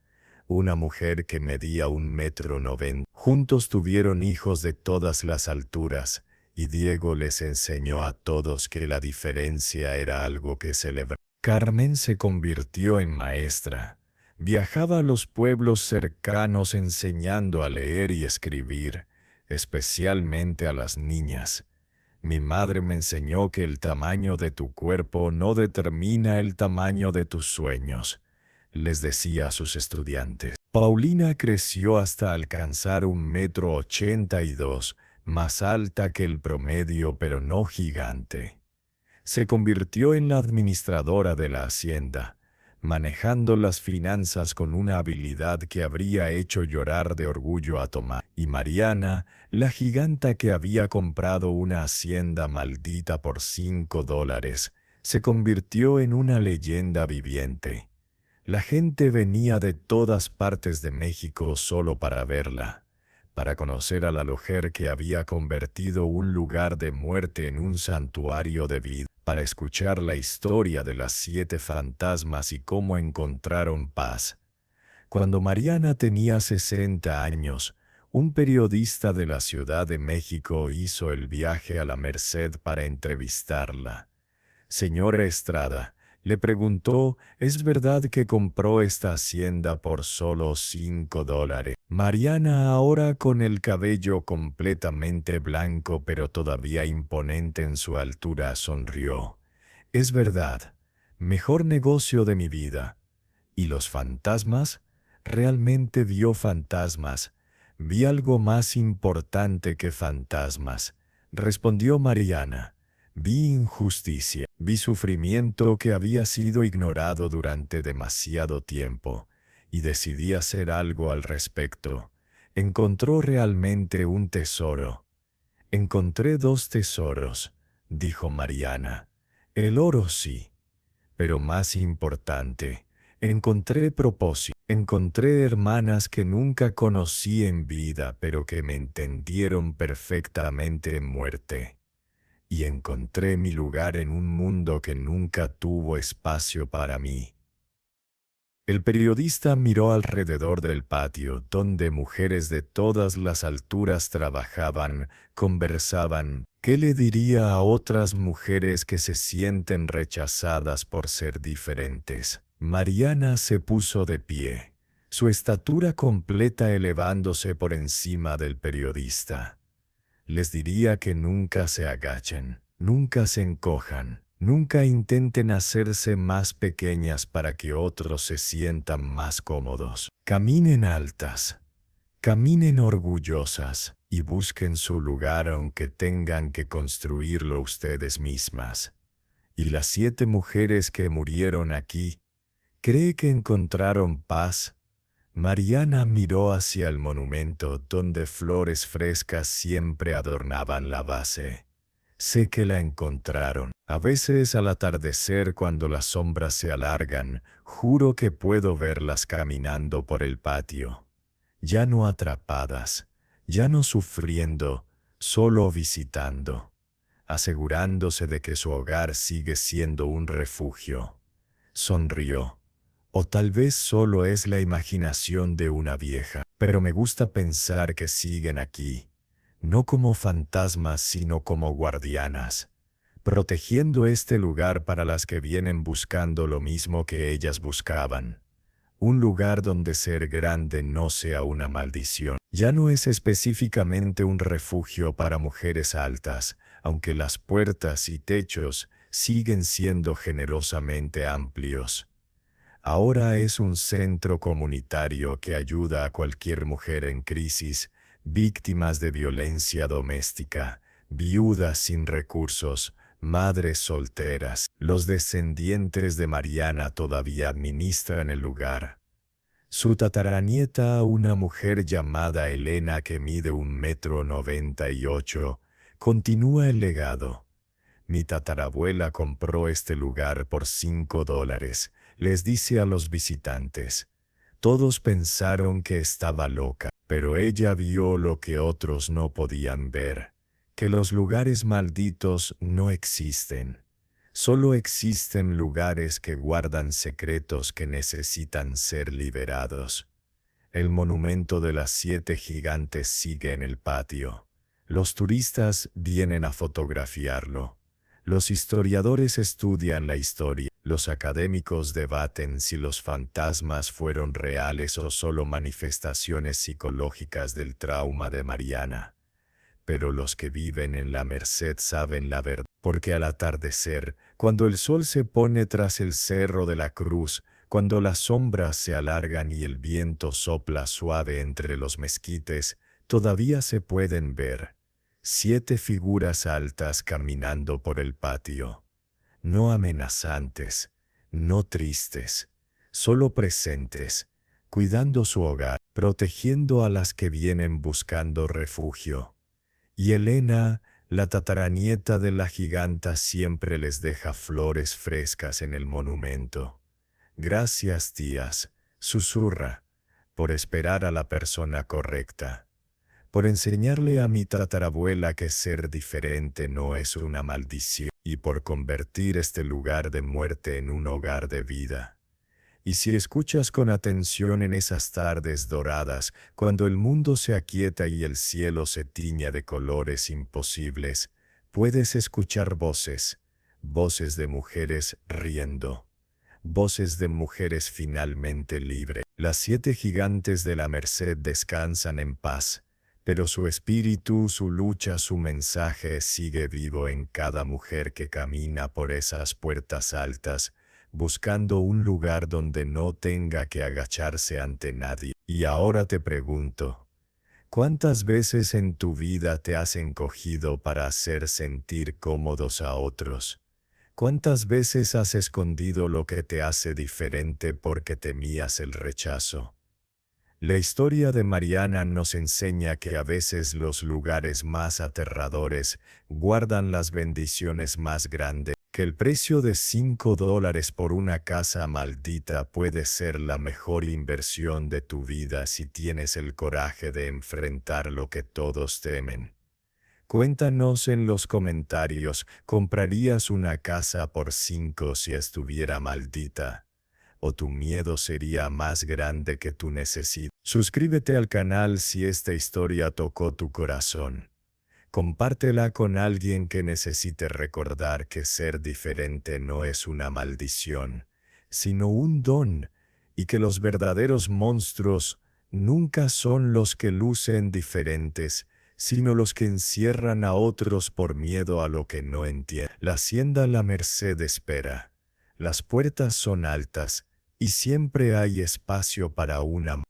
una mujer que medía 1,90 m. Juntos tuvieron hijos de todas las alturas, y Diego les enseñó a todos que la diferencia era algo que celebrar. Carmen se convirtió en maestra. Viajaba a los pueblos cercanos enseñando a leer y escribir, especialmente a las niñas. Mi madre me enseñó que el tamaño de tu cuerpo no determina el tamaño de tus sueños, les decía a sus estudiantes. Paulina creció hasta alcanzar 1,82 m, más alta que el promedio pero no gigante. Se convirtió en la administradora de la hacienda, manejando las finanzas con una habilidad que habría hecho llorar de orgullo a Tomás. Y Mariana, la giganta que había comprado una hacienda maldita por $5, se convirtió en una leyenda viviente. La gente venía de todas partes de México solo para verla, para conocer a la mujer que había convertido un lugar de muerte en un santuario de vida, para escuchar la historia de las 7 fantasmas y cómo encontraron paz. Cuando Mariana tenía 60 años, un periodista de la Ciudad de México hizo el viaje a la Merced para entrevistarla. Señora Estrada, le preguntó, ¿es verdad que compró esta hacienda por solo $5? Mariana, ahora con el cabello completamente blanco pero todavía imponente en su altura, sonrió. Es verdad, mejor negocio de mi vida. ¿Y los fantasmas? Realmente vio fantasmas. Vi algo más importante que fantasmas, respondió Mariana. Vi injusticia, vi sufrimiento que había sido ignorado durante demasiado tiempo, y decidí hacer algo al respecto. Encontró realmente un tesoro. Encontré 2 tesoros, dijo Mariana. El oro sí, pero más importante, encontré propósito. Encontré hermanas que nunca conocí en vida, pero que me entendieron perfectamente en muerte. Y encontré mi lugar en un mundo que nunca tuvo espacio para mí. El periodista miró alrededor del patio, donde mujeres de todas las alturas trabajaban, conversaban. ¿Qué le diría a otras mujeres que se sienten rechazadas por ser diferentes? Mariana se puso de pie, su estatura completa elevándose por encima del periodista. Les diría que nunca se agachen, nunca se encojan, Nunca intenten hacerse más pequeñas para que otros se sientan más cómodos. Caminen altas, caminen orgullosas y busquen su lugar aunque tengan que construirlo ustedes mismas. Y las 7 mujeres que murieron aquí, ¿cree que encontraron paz? Mariana miró hacia el monumento donde flores frescas siempre adornaban la base. Sé que la encontraron. A veces al atardecer cuando las sombras se alargan, juro que puedo verlas caminando por el patio. Ya no atrapadas, ya no sufriendo, solo visitando, asegurándose de que su hogar sigue siendo un refugio. Sonrió. O tal vez solo es la imaginación de una vieja, pero me gusta pensar que siguen aquí, no como fantasmas sino como guardianas, protegiendo este lugar para las que vienen buscando lo mismo que ellas buscaban. Un lugar donde ser grande no sea una maldición. Ya no es específicamente un refugio para mujeres altas, aunque las puertas y techos siguen siendo generosamente amplios. Ahora es un centro comunitario que ayuda a cualquier mujer en crisis, víctimas de violencia doméstica, viudas sin recursos, madres solteras. Los descendientes de Mariana todavía administran el lugar. Su tataranieta, una mujer llamada Elena que mide 1,98 m, continúa el legado. Mi tatarabuela compró este lugar por $5, les dice a los visitantes. Todos pensaron que estaba loca, pero ella vio lo que otros no podían ver, que los lugares malditos no existen. Solo existen lugares que guardan secretos que necesitan ser liberados. El monumento de las 7 gigantes sigue en el patio. Los turistas vienen a fotografiarlo. Los historiadores estudian la historia. Los académicos debaten si los fantasmas fueron reales o solo manifestaciones psicológicas del trauma de Mariana. Pero los que viven en la Merced saben la verdad, porque al atardecer, cuando el sol se pone tras el Cerro de la Cruz, cuando las sombras se alargan y el viento sopla suave entre los mezquites, todavía se pueden ver 7 figuras altas caminando por el patio. No amenazantes, no tristes, solo presentes, cuidando su hogar, protegiendo a las que vienen buscando refugio. Y Elena, la tataranieta de la giganta, siempre les deja flores frescas en el monumento. Gracias, tías, susurra, por esperar a la persona correcta, por enseñarle a mi tatarabuela que ser diferente no es una maldición, y por convertir este lugar de muerte en un hogar de vida. Y si escuchas con atención en esas tardes doradas, cuando el mundo se aquieta y el cielo se tiña de colores imposibles, puedes escuchar voces, voces de mujeres riendo, voces de mujeres finalmente libres. Las 7 gigantes de la Merced descansan en paz, pero su espíritu, su lucha, su mensaje sigue vivo en cada mujer que camina por esas puertas altas, buscando un lugar donde no tenga que agacharse ante nadie. Y ahora te pregunto, ¿cuántas veces en tu vida te has encogido para hacer sentir cómodos a otros? ¿Cuántas veces has escondido lo que te hace diferente porque temías el rechazo? La historia de Mariana nos enseña que a veces los lugares más aterradores guardan las bendiciones más grandes, que el precio de $5 por una casa maldita puede ser la mejor inversión de tu vida si tienes el coraje de enfrentar lo que todos temen. Cuéntanos en los comentarios, ¿comprarías una casa por 5 si estuviera maldita? ¿O tu miedo sería más grande que tu necesidad? Suscríbete al canal si esta historia tocó tu corazón. Compártela con alguien que necesite recordar que ser diferente no es una maldición, sino un don, y que los verdaderos monstruos nunca son los que lucen diferentes, sino los que encierran a otros por miedo a lo que no entienden. La hacienda la merced espera. Las puertas son altas, y siempre hay espacio para una